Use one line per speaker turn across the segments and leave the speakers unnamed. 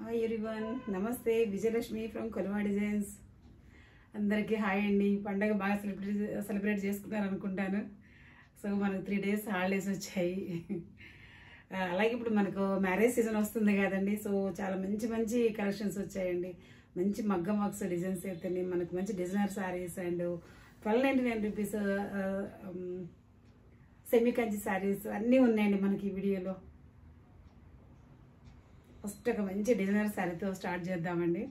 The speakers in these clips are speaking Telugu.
హాయ్ ఎవ్రీవన్, నమస్తే. Vijayalakshmi from Kolava designs. అందరికీ హాయ్ అండి. పండగ బాగా సెలబ్రేట్ చేసుకున్నారు అనుకుంటాను. సో మనకు 3 days హాలిడేస్ వచ్చాయి. అలాగే ఇప్పుడు మనకు మ్యారేజ్ సీజన్ వస్తుంది కదండి. సో చాలా మంచి మంచి కలెక్షన్స్ వచ్చాయండి. మంచి మగ్గం వర్క్స్ డిజైన్స్ అయితేనే మనకు మంచి designer saris and 1299 rupees semi Kanchi saris అన్నీ ఉన్నాయండి మనకి ఈ వీడియోలో. ఫస్ట్ ఒక మంచి డిజైనర్ శారీతో స్టార్ట్ చేద్దామండి.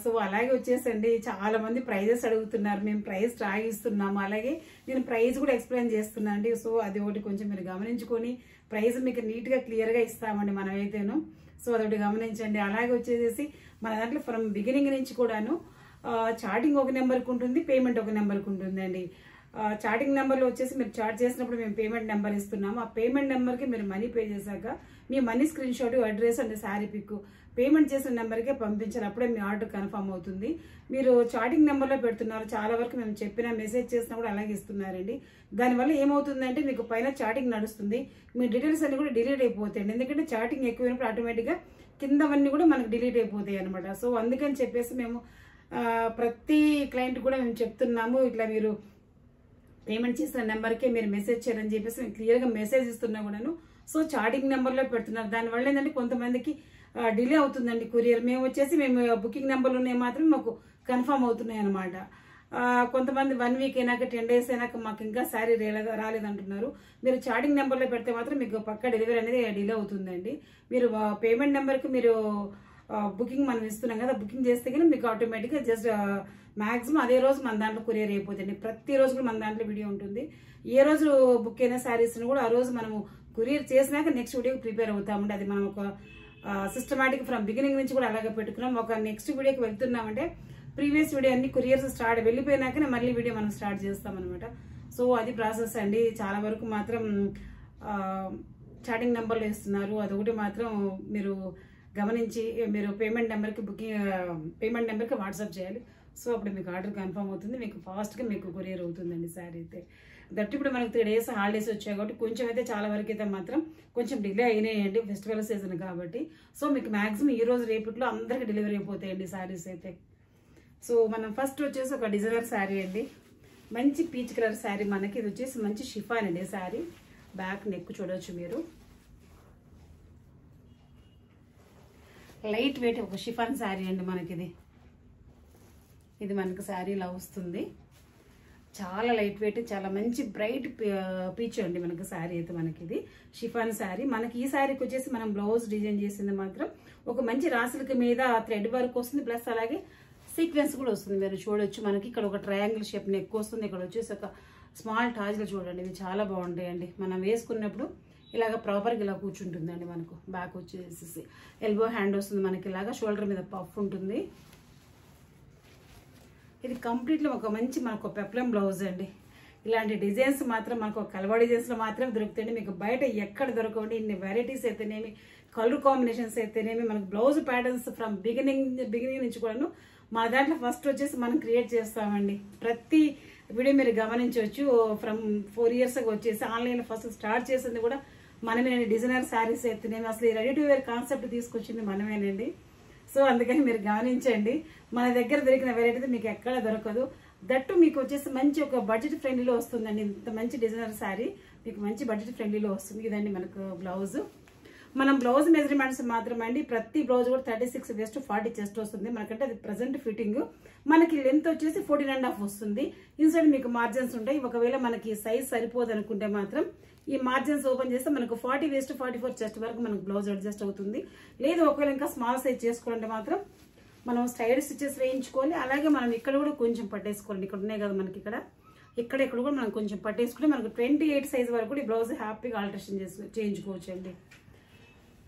సో అలాగే వచ్చేసండి, చాలా మంది ప్రైజెస్ అడుగుతున్నారు. మేము ప్రైస్ ట్రాక్ ఇస్తున్నాము, అలాగే నేను ప్రైస్ కూడా ఎక్స్ప్లెయిన్ చేస్తున్నాను అండి. సో అది ఒకటి కొంచెం మీరు గమనించుకొని ప్రైస్ మీకు నీట్గా క్లియర్గా ఇస్తామండి మనమైతేను. సో అదొకటి గమనించండి. అలాగే వచ్చేసి మన దాంట్లో ఫ్రమ్ బిగినింగ్ నుంచి కూడాను చార్టింగ్ ఒక నెంబర్కి ఉంటుంది, పేమెంట్ ఒక నెంబర్కి ఉంటుందండి. చార్టింగ్ నెంబర్లో వచ్చేసి మీరు చార్ట్ చేసినప్పుడు మేము పేమెంట్ నెంబర్ ఇస్తున్నాము. ఆ పేమెంట్ నెంబర్కి మీరు మనీ పే చేశాక మీ money screenshot, address and sari pic payment చేసిన నెంబర్కే పంపించారు. అప్పుడే మీ ఆర్డర్ కన్ఫర్మ్ అవుతుంది. మీరు చార్టింగ్ నెంబర్లో పెడుతున్నారు, చాలా వరకు మేము చెప్పిన మెసేజ్ చేసినా కూడా అలాగే ఇస్తున్నారండి. దానివల్ల ఏమవుతుందంటే మీకు పైన చాటింగ్ నడుస్తుంది, మీ డీటెయిల్స్ అన్ని కూడా డిలీట్ అయిపోతాయండి. ఎందుకంటే చాటింగ్ ఎక్కువైనప్పుడు ఆటోమేటిక్గా కిందవన్నీ కూడా మనకు డిలీట్ అయిపోతాయి అనమాట. సో అందుకని చెప్పేసి మేము ప్రతి క్లయింట్ కూడా మేము చెప్తున్నాము, ఇట్లా మీరు పేమెంట్ చేసిన నెంబర్కే మీరు మెసేజ్ చేయాలని చెప్పేసి మేము క్లియర్గా మెసేజ్ ఇస్తున్నా కూడాను. సో చాటింగ్ నెంబర్లో పెడుతున్నారు. దానివల్ల ఏంటంటే కొంతమందికి డిలే అవుతుందండి కొరియర్. మేము బుకింగ్ నెంబర్లు ఉన్నాయి మాత్రం మాకు కన్ఫర్మ్ అవుతున్నాయి అనమాట. కొంతమంది 1 week అయినాక 10 days అయినాక మాకు ఇంకా శారీ రాలేదంటున్నారు. మీరు చాటింగ్ నెంబర్లో పెడితే మాత్రం మీకు పక్కా డెలివరీ అనేది డిలే అవుతుందండి. మీరు పేమెంట్ నెంబర్కి మీరు బుకింగ్ మనం ఇస్తున్నాం కదా, బుకింగ్ చేస్తే కానీ మీకు ఆటోమేటిక్గా జస్ట్ మ్యాక్సిమం అదే రోజు మన దాంట్లో కొరియర్ అయిపోతుంది. ప్రతిరోజు కూడా మన దాంట్లో వీడియో ఉంటుంది. ఏ రోజు బుక్ అయిన శారీస్ని కూడా ఆ రోజు మనము కొరియర్ చేసినాక నెక్స్ట్ వీడియోకి ప్రిపేర్ అవుతామండి. అది మనం ఒక సిస్టమేటిక్ ఫ్రమ్ బిగినింగ్ నుంచి కూడా అలాగే పెట్టుకున్నాం. ఒక నెక్స్ట్ వీడియోకి వెళ్తున్నామంటే ప్రీవియస్ వీడియో అన్ని కొరియర్స్ స్టార్ట్ వెళ్ళిపోయినాకనే మళ్ళీ వీడియో మనం స్టార్ట్ చేస్తాం అనమాట. సో అది ప్రాసెస్ అండి. చాలా వరకు మాత్రం చాటింగ్ నెంబర్లు ఇస్తున్నారు. అదొకటి మాత్రం మీరు గమనించి మీరు పేమెంట్ నెంబర్కి వాట్సాప్ చేయాలి. సో అప్పుడు మీకు ఆర్డర్ కన్ఫర్మ్ అవుతుంది, మీకు ఫాస్ట్గా మీకు కొరియర్ అవుతుందండి శారీ అయితే. దట్ ఇప్పుడు మనకు 3 days హాలిడేస్ వచ్చాయి కాబట్టి కొంచెం అయితే చాలా వరకు అయితే మాత్రం కొంచెం డిలే అయినాయండి, ఫెస్టివల్ సీజన్ కాబట్టి. సో మీకు మ్యాక్సిమం ఈ రోజు రేపట్లో అందరికీ డెలివరీ అయిపోతాయండి శారీస్ అయితే. సో మనం ఫస్ట్ వచ్చేసి ఒక డిజైనర్ శారీ అండి, మంచి పీచ్ కలర్ శారీ. మనకి ఇది వచ్చేసి మంచి షిఫాన్ అండి శారీ. బ్యాక్ నెక్ చూడవచ్చు మీరు, లైట్ వెయిట్ ఒక షిఫాన్ శారీ అండి మనకి. ఇది మనకు శారీ ఇలా వస్తుంది, చాలా లైట్ వెయిట్, చాలా మంచి బ్రైట్ పీచ్ అండి మనకు శారీ అయితే. మనకి ఇది షిఫాన్ శారీ. మనకి ఈ శారీకి వచ్చేసి మనం బ్లౌజ్ డిజైన్ చేసింది మాత్రం ఒక మంచి రాసులకి మీద థ్రెడ్ వర్క్ వస్తుంది, ప్లస్ అలాగే సీక్వెన్స్ కూడా వస్తుంది. మీరు చూడొచ్చు, మనకి ఇక్కడ ఒక ట్రయాంగిల్ షేప్ నెక్ వస్తుంది, ఇక్కడ వచ్చేసి ఒక స్మాల్ టాజ్లు చూడండి, ఇవి చాలా బాగుంటాయండి. మనం వేసుకున్నప్పుడు ఇలాగ ప్రాపర్గా ఇలా కూర్చుంటుందండి. మనకు బ్యాక్ వచ్చేసి ఎల్బో హ్యాండ్ వస్తుంది, మనకి ఇలాగా షోల్డర్ మీద పఫ్ ఉంటుంది. ఇది కంప్లీట్లీ ఒక మంచి మనకు పెప్లం బ్లౌజ్ అండి. ఇలాంటి డిజైన్స్ మాత్రం మనకు కలవా డిజైన్స్లో మాత్రం దొరుకుతాయండి, మీకు బయట ఎక్కడ దొరకండి. ఇన్ని వెరైటీస్ అయితేనేమి, కలర్ కాంబినేషన్స్ అయితేనేమి, మనకు బ్లౌజ్ ప్యాటర్న్స్ ఫ్రమ్ బిగినింగ్ నుంచి కూడాను మన దాంట్లో ఫస్ట్ వచ్చేసి మనం క్రియేట్ చేస్తామండి. ప్రతి వీడియో మీరు గమనించవచ్చు. ఫ్రమ్ 4 years వచ్చేసి ఆన్లైన్లో ఫస్ట్ స్టార్ట్ చేసింది కూడా మనమేనండి. డిజైనర్ శారీస్ అయితేనేమి, అసలు ఈ రెడీ టు వేర్ కాన్సెప్ట్ తీసుకొచ్చింది మనమేనండి. సో అందుకని మీరు గమనించండి, మన దగ్గర దొరికిన వెరైటీ మీకు ఎక్కడ దొరకదు. దట్టు మీకు వచ్చేసి మంచి ఒక బడ్జెట్ ఫ్రెండ్లీలో వస్తుందండి. ఇంత మంచి డిజైనర్ శారీ మీకు మంచి బడ్జెట్ ఫ్రెండ్లీలో వస్తుంది. ఇదండి మనకు బ్లౌజ్. మనం బ్లౌజ్ మెజర్మెంట్స్ మాత్రం అండి, ప్రతి బ్లౌజ్ కూడా 36 waist 40 చెస్ట్ వస్తుంది మనకంటే. అది ప్రజెంట్ ఫిట్టింగ్. మనకి లెంత్ వచ్చేసి 14.5 వస్తుంది. ఇన్సైడ్ మీకు మార్జిన్స్ ఉంటాయి. ఒకవేళ మనకి సైజ్ సరిపోదు అనుకుంటే మాత్రం ఈ మార్జిన్స్ ఓపెన్ చేస్తే మనకు 40 waist 44 చెస్ట్ వరకు మనకు బ్లౌజ్ అడ్జస్ట్ అవుతుంది. లేదు ఒకవేళ ఇంకా స్మాల్ సైజ్ చేసుకోవాలంటే మాత్రం మనం స్టైడ్ స్టిచెస్ వేయించుకోవాలి. అలాగే మనం ఇక్కడ కూడా కొంచెం పట్టేసుకోవాలి. ఇక్కడ ఉన్నాయి కదా మనకి ఇక్కడ కూడా మనం కొంచెం పట్టేసుకుంటే మనకు 28 size వరకు కూడా ఈ బ్లౌజ్ హ్యాపీగా ఆల్టరేషన్ చేయించుకోవచ్చు అండి.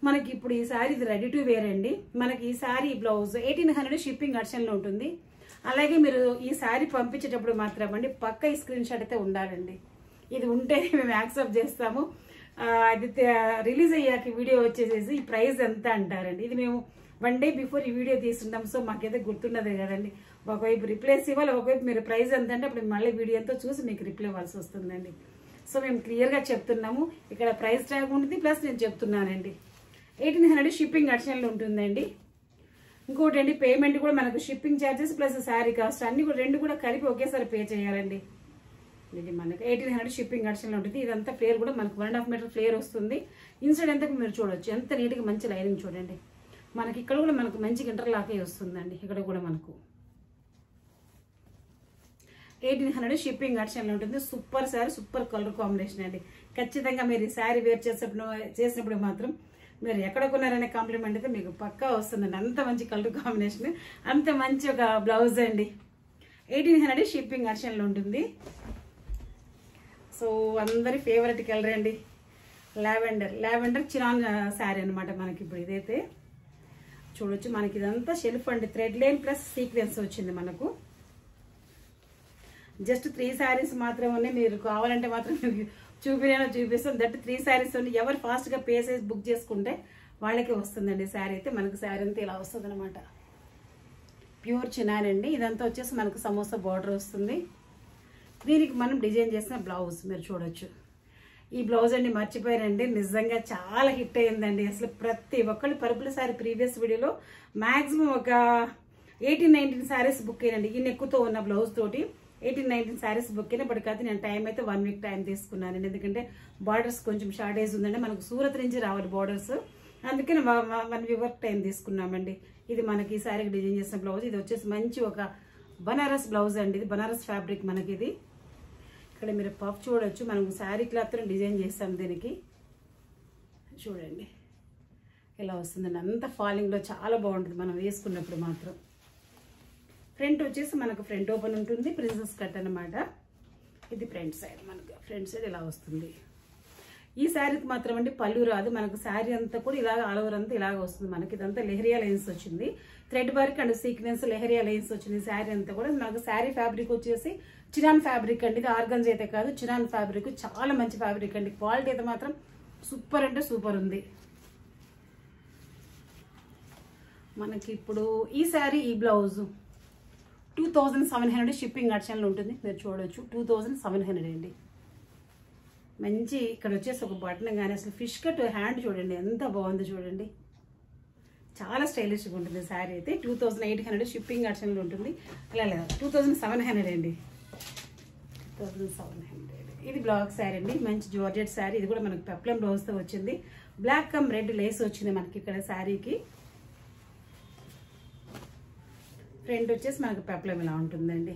మనకి ఇప్పుడు ఈ శారీ ఇది రెడీ టు వేర్ అండి. మనకి ఈ శారీ బ్లౌజ్ 1800 షిప్పింగ్ అడిషన్లో ఉంటుంది. అలాగే మీరు ఈ శారీ పంపించేటప్పుడు మాత్రం అండి పక్క ఈ స్క్రీన్ షాట్ అయితే ఉండాలండి. ఇది ఉంటేనే మేము యాక్సెప్ట్ చేస్తాము. అది రిలీజ్ అయ్యాక వీడియో వచ్చేసేసి ఈ ప్రైస్ ఎంత అంటారండి. ఇది మేము 1 day బిఫోర్ ఈ వీడియో తీసుకుంటాం. సో మాకైతే గుర్తున్నదే కదండి. ఒకవైపు రిప్లైస్ ఇవ్వాలి, ఒకవైపు మీరు ప్రైస్ ఎంత అంటే అప్పుడు మళ్ళీ వీడియో ఎంతో చూసి మీకు రిప్లై ఇవ్వాల్సి వస్తుందండి. సో మేము క్లియర్గా చెప్తున్నాము. ఇక్కడ ప్రైస్ ట్యాగ్ ఉంటుంది, ప్లస్ నేను చెప్తున్నానండి. 1800 షిప్పింగ్ అడిషనల్ ఉంటుందండి. ఇంకోటి అండి, పేమెంట్ కూడా మనకు shipping charges plus sari cost అన్ని కూడా రెండు కూడా కలిపి ఒకేసారి పే చేయాలండి. ఇది మనకి 1800 షిప్పింగ్ అడిషనల్ ఉంటుంది. ఇదంతా ఫ్లేర్ కూడా మనకు 1.5 మీటర్ ఫ్లేర్ వస్తుంది. ఇన్సైడ్ ఎంత మీరు చూడొచ్చు, ఎంత నీట్గా మంచి లైనింగ్ చూడండి. మనకి ఇక్కడ కూడా మనకు మంచిగా ఇంటర్లాక్ అయ్యి వస్తుందండి. ఇక్కడ కూడా మనకు 1800 షిప్పింగ్ అడిషనల్ ఉంటుంది. Super sari, super colour combination అండి. ఖచ్చితంగా మీరు ఈ శారీ వేర్ చేసినప్పుడు మాత్రం మీరు ఎక్కడ కొన్నారనే కాంప్లిమెంట్ అయితే మీకు పక్కా వస్తుందండి. అంత మంచి కలర్ కాంబినేషన్, అంత మంచి ఒక బ్లౌజ్ అండి. 1800 షిప్పింగ్ అడిషనల్ ఉంటుంది. సో అందరి ఫేవరెట్ కలర్ అండి, లావెండర్ చిరాన్ శారీ అనమాట. మనకి ఇప్పుడు ఇదైతే చూడొచ్చు, మనకి ఇదంతా షెల్ఫ్ అండి. థ్రెడ్ లైన్ ప్లస్ సీక్వెన్స్ వచ్చింది మనకు. జస్ట్ 3 శారీస్ మాత్రం ఉన్నాయి. మీరు కావాలంటే మాత్రం చూపిస్తాం. దట్ 3 శారీస్ ఉన్నాయి. ఎవరు ఫాస్ట్గా పే చేసి బుక్ చేసుకుంటే వాళ్ళకే వస్తుందండి శారీ అయితే. మనకు శారీ అంతా ఇలా వస్తుంది అనమాట. ప్యూర్ చినాన్ అండి. ఇదంతా వచ్చేసి మనకు సమోసా బార్డర్ వస్తుంది. దీనికి మనం డిజైన్ చేసిన బ్లౌజ్ మీరు చూడొచ్చు. ఈ బ్లౌజ్ అండి మర్చిపోయారండి, నిజంగా చాలా హిట్ అయిందండి. అసలు ప్రతి ఒక్కళ్ళు పర్పుల్ శారీ ప్రీవియస్ వీడియోలో మాక్సిమం ఒక 18-19 శారీస్ బుక్ అయ్యండి. ఈ నెక్కుతో ఉన్న బ్లౌజ్ తోటి 18-19 శారీస్ బుక్ అయినా. బట్ కాదు, నేను టైం అయితే 1 వీక్ టైం తీసుకున్నానండి. ఎందుకంటే బార్డర్స్ కొంచెం షార్టేజ్ ఉందండి. మనకు సూరత్ నుంచి రావాలి బార్డర్స్, అందుకని 1 వీక్ టైం తీసుకున్నామండి. ఇది మనకి ఈ శారీకి డిజైన్ చేసిన బ్లౌజ్. ఇది వచ్చేసి మంచి ఒక బనారస్ బ్లౌజ్ అండి. ఇది బనారస్ ఫ్యాబ్రిక్ మనకి. ఇది ఇక్కడ మీరు పఫ్ చూడొచ్చు. మనం శారీ క్లాత్తో డిజైన్ చేస్తాం. దీనికి చూడండి ఇలా వస్తుందండి. అంత ఫాలింగ్లో చాలా బాగుంటుంది మనం వేసుకున్నప్పుడు మాత్రం. ఫ్రంట్ వచ్చేసి మనకు ఫ్రంట్ ఓపెన్ ఉంటుంది, ప్రిన్సెస్ కట్ అనమాట. ఇది ఫ్రంట్ సైడ్, మనకు ఫ్రంట్ సైడ్ ఇలా వస్తుంది. ఈ శారీకి మాత్రం అండి పళ్ళు రాదు. మనకు శారీ అంతా కూడా ఇలాగ ఆల్ ఓవర్ అంతా ఇలాగ వస్తుంది. మనకి ఇదంతా లెహరియా లైన్స్ వచ్చింది. Thread work and sequence leheriya lines వచ్చింది. శారీ అంతా కూడా మనకు శారీ ఫ్యాబ్రిక్ వచ్చేసి చిరాన్ ఫ్యాబ్రిక్ అండి. ఇది ఆర్గన్స్ అయితే కాదు, చిరాన్ ఫ్యాబ్రిక్. చాలా మంచి ఫ్యాబ్రిక్ అండి. క్వాలిటీ అయితే మాత్రం సూపర్ అంటే సూపర్ ఉంది. మనకి ఇప్పుడు ఈ శారీ ఈ బ్లౌజ్ 2700 షిప్పింగ్ అడిషనల్ ఉంటుంది. మీరు చూడొచ్చు 2700 అండి. మంచి ఇక్కడ వచ్చేసి ఒక బటన్ కానీ అసలు ఫిష్ కట్ హ్యాండ్ చూడండి ఎంత బాగుందో చూడండి. చాలా స్టైలిష్గా ఉంటుంది శారీ అయితే. 2800 షిప్పింగ్ అడిషనల్ ఉంటుంది. అలా లేదా 2700 అండి. 2700. ఇది బ్లాక్ శారీ అండి, మంచి జార్జెట్ శారీ. ఇది కూడా మనకు పెప్లం బ్లౌజ్తో వచ్చింది. బ్లాక్ కమ్ రెడ్ లేస్ వచ్చింది మనకి ఇక్కడ శారీకి. ఫ్రంట్ వచ్చేసి మనకు పెప్లం ఇలా ఉంటుందండి.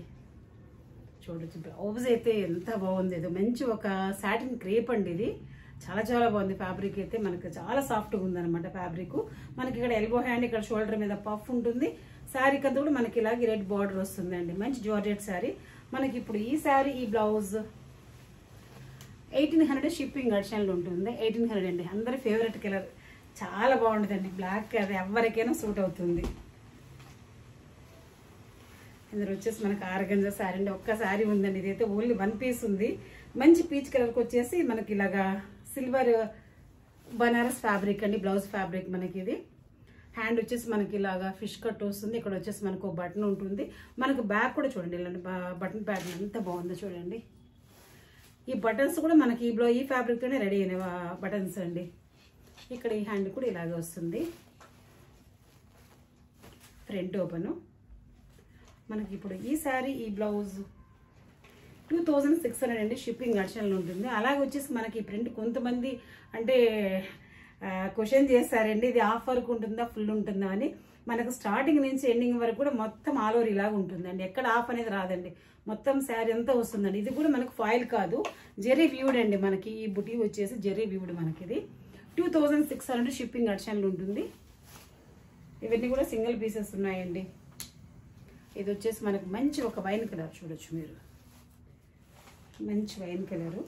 చూడొచ్చు బ్లౌజ్ అయితే ఎంత బాగుంది. ఏదో మంచి ఒక సాటిన్ క్రేప్ అండి. ఇది చాలా చాలా బాగుంది. ఫ్యాబ్రిక్ అయితే మనకు చాలా సాఫ్ట్గా ఉందన్నమాట ఫ్యాబ్రిక్. మనకి ఇక్కడ ఎల్బో హ్యాండ్, ఇక్కడ షోల్డర్ మీద పఫ్ ఉంటుంది. శారీకి అంతా కూడా మనకి ఇలాగే రెడ్ బార్డర్ వస్తుందండి. మంచి జార్జెట్ శారీ. మనకి ఇప్పుడు ఈ శారీ ఈ బ్లౌజ్ 1800 షిప్పింగ్ అడిషనల్ ఉంటుంది. 1800 అండి. అందరి ఫేవరెట్ కలర్, చాలా బాగుంటుందండి బ్లాక్. అది ఎవరికైనా సూట్ అవుతుంది. ఇందులో వచ్చేసి మనకు ఆర్గంజా శారీ అండి. ఒక్క శారీ ఉందండి. ఇదైతే ఓన్లీ 1 పీస్ ఉంది. మంచి పీచ్ కలర్కి వచ్చేసి మనకి ఇలాగా సిల్వర్ బనారస్ ఫ్యాబ్రిక్ అండి. బ్లౌజ్ ఫ్యాబ్రిక్ మనకి ఇది. హ్యాండ్ వచ్చేసి మనకి ఇలాగా ఫిష్ కట్ వస్తుంది. ఇక్కడ వచ్చేసి మనకు ఒక బటన్ ఉంటుంది. మనకు బ్యాక్ కూడా చూడండి ఇలాంటి బటన్ ప్యాటర్న్ ఎంత బాగుందో చూడండి. ఈ బటన్స్ కూడా మనకి ఈ ఫ్యాబ్రిక్తోనే రెడీ అయిన బటన్స్ అండి. ఇక్కడ ఈ హ్యాండ్ కూడా ఇలాగే వస్తుంది. Front open. మనకి ఇప్పుడు ఈ శారీ ఈ బ్లౌజ్ 2600 అండి. షిప్పింగ్ అడిషనల్ ఉంటుంది. అలాగే వచ్చేసి మనకి ప్రింట్ కొంతమంది అంటే క్వశ్చన్ చేస్తారండి, ఇది ఆఫర్కి ఉంటుందా ఫుల్ ఉంటుందా అని. మనకు స్టార్టింగ్ నుంచి ఎండింగ్ వరకు కూడా మొత్తం ఆల్ ఓవర్ ఇలాగ ఉంటుందండి. ఎక్కడ ఆఫ్ అనేది రాదండి. మొత్తం శారీ అంతా వస్తుందండి. ఇది కూడా మనకు ఫాయిల్ కాదు, జెరీ వ్యూడ్ అండి. మనకి ఈ బుటీ వచ్చేసి జెరీ వ్యూడ్. మనకి ఇది 2600 షిప్పింగ్ అడిషనల్ ఉంటుంది. ఇవన్నీ కూడా సింగిల్ పీసెస్ ఉన్నాయండి. ఇది వచ్చేసి మనకు మంచి ఒక వైన్ కలర్ చూడొచ్చు మీరు. మంచి వైన్ కలరు.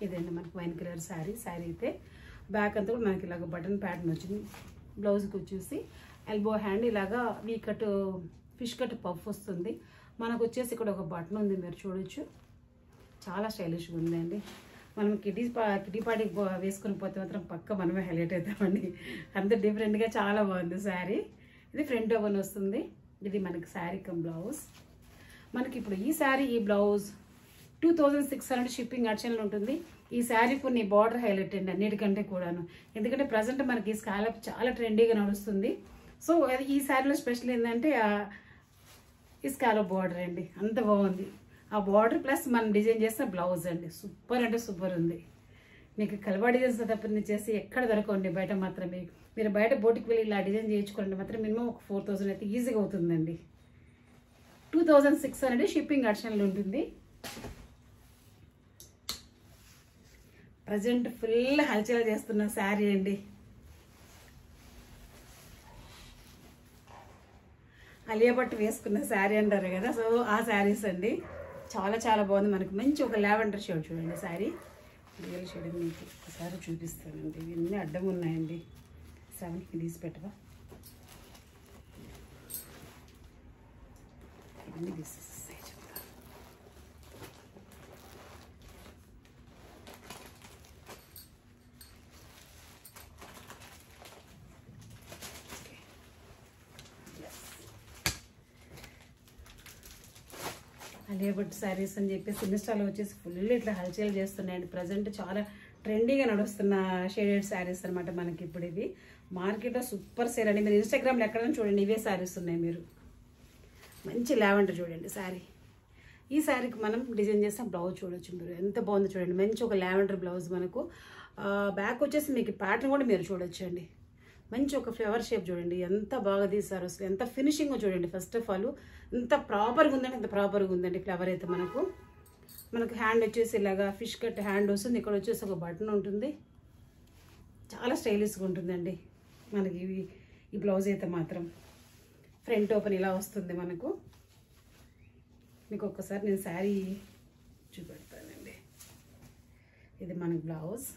ఇదండి మనకు వైన్ కలర్ శారీ. శారీ అయితే బ్యాక్ అంతా కూడా మనకి ఇలాగ బటన్ ప్యాటర్న్ వచ్చింది. బ్లౌజ్కి వచ్చేసి ఎల్బో హ్యాండ్ ఇలాగా we cut fish cut puff వస్తుంది. మనకు వచ్చేసి ఇక్కడ ఒక బటన్ ఉంది, మీరు చూడొచ్చు. చాలా స్టైలిష్గా ఉందండి. మనం కిడ్డీ పార్టీకి వేసుకొని పోతే మాత్రం పక్క మనమే హైలైట్ అవుతామండి. అంత డిఫరెంట్గా చాలా బాగుంది శారీ. ఇది ఫ్రంట్ ఓపెన్ వస్తుంది. ఇది మనకి శారీ కమ్ బ్లౌజ్. మనకి ఇప్పుడు ఈ శారీ ఈ బ్లౌజ్ 2600 షిప్పింగ్ ఆప్షన్లో ఉంటుంది. ఈ శారీ కొన్ని బార్డర్ హైలైట్ అండి అన్నిటికంటే కూడాను, ఎందుకంటే ప్రజెంట్ మనకి ఈ స్కాలప్ చాలా ట్రెండీగా నడుస్తుంది. సో ఈ శారీలో స్పెషల్ ఏంటంటే ఈ స్కాలప్ బార్డర్ అండి, అంత బాగుంది. ఆ బార్డర్ ప్లస్ మనం డిజైన్ చేసిన బ్లౌజ్ అండి, సూపర్ అంటే సూపర్ ఉంది. మీకు కలవా డిజైన్స్ తప్పని చేసి ఎక్కడ దొరకండి బయట. మాత్రమే మీరు బయట బోటికి వెళ్ళి ఇలా డిజైన్ చేయించుకోండి మాత్రం మినిమం ఒక 4000 అయితే ఈజీగా అవుతుందండి. 2600 షిప్పింగ్ ఆప్షన్లు ఉంటుంది. ప్రజెంట్ ఫుల్ హల్చల్ చేస్తున్న శారీ అండి. అలియా భట్ వేసుకున్న శారీ అంటారు కదా, సో ఆ శారీస్ అండి. చాలా చాలా బాగుంది. మనకు మంచి ఒక లావెండర్ షేడ్ చూడండి శారీ, రియల్ షేడ్ మీకు ఒకసారి చూపిస్తానండి. ఇవన్నీ అడ్డం ఉన్నాయండి. 7కి తీసి పెట్టవా, ఇవన్నీ తీసేస్తాయి చెప్తా. అలియా భట్ శారీస్ అని చెప్పేసి ఇన్స్టాలో వచ్చేసి ఫుల్ ఇట్లా హల్చల్ చేస్తున్నాయండి. ప్రజెంట్ చాలా ట్రెండీగా నడుస్తున్న షేడెడ్ శారీస్ అనమాట. మనకి ఇప్పుడు ఇది మార్కెట్లో సూపర్ సేల్ అండి. మీరు ఇన్స్టాగ్రామ్లో ఎక్కడైనా చూడండి, ఇవే శారీస్ ఉన్నాయి. మీరు మంచి లావెండర్ చూడండి శారీ. ఈ శారీకి మనం డిజైన్ చేసిన బ్లౌజ్ చూడొచ్చు మీరు, ఎంత బాగుందో చూడండి. మంచి ఒక లావెండర్ బ్లౌజ్. మనకు బ్యాక్ వచ్చేసి మీకు ప్యాటర్న్ కూడా మీరు చూడొచ్చు అండి. మంచి ఒక ఫ్లవర్ షేప్ చూడండి, ఎంత బాగా తీసారు అసలు, ఎంత ఫినిషింగ్ చూడండి. ఫస్ట్ ఆఫ్ ఆల్ ఎంత ప్రాపర్గా ఉందండి, ఎంత ప్రాపర్గా ఉందండి ఫ్లవర్ అయితే. మనకు హ్యాండ్ వచ్చేసి ఇలాగా ఫిష్ కట్ హ్యాండ్ వస్తుంది. ఇక్కడ వచ్చేసి ఒక బటన్ ఉంటుంది, చాలా స్టైలిష్గా ఉంటుందండి. మనకి ఈ బ్లౌజ్ అయితే మాత్రం ఫ్రంట్ ఓపెన్ ఇలా వస్తుంది మనకు. మీకు ఒక్కసారి నేను శారీ చూపెడతానండి. ఇది మనకు బ్లౌజ్.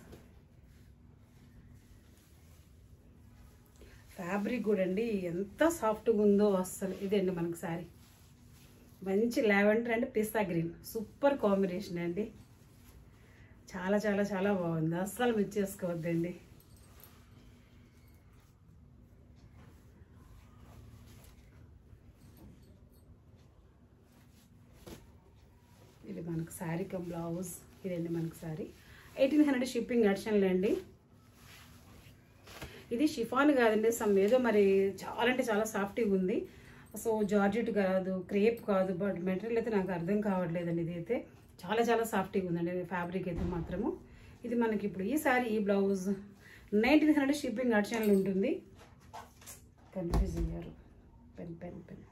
ఫ్యాబ్రిక్ కూడా అండి ఎంత సాఫ్ట్గా ఉందో అస్సలు. ఇదండి మనకు శారీ. మంచి lavender and pista green, super combination అండి. చాలా చాలా చాలా బాగుంది, అస్సలు మిస్ చేసుకోవద్దండి. ఇది మనకు శారీ కమ్ బ్లౌజ్. ఇదండి మనకు శారీ. 1800 షిప్పింగ్ ఆప్షన్లు అండి. ఇది షిఫాన్ కాదండి, సమ్ ఏదో మరి చాలా అంటే చాలా సాఫ్ట్గా ఉంది. సో జార్జెట్ కాదు, క్రేప్ కాదు, బట్ మెటీరియల్ అయితే నాకు అర్థం కావట్లేదండి. ఇది అయితే చాలా చాలా సాఫ్ట్గా ఉందండి ఫ్యాబ్రిక్ అయితే మాత్రము. ఇది మనకి ఇప్పుడు ఈ శారీ ఈ బ్లౌజ్ 1900 షిప్పింగ్ ఆప్షన్లు ఉంటుంది. కన్ఫ్యూజ్ అయ్యారు. పెన్ పెన్ పెన్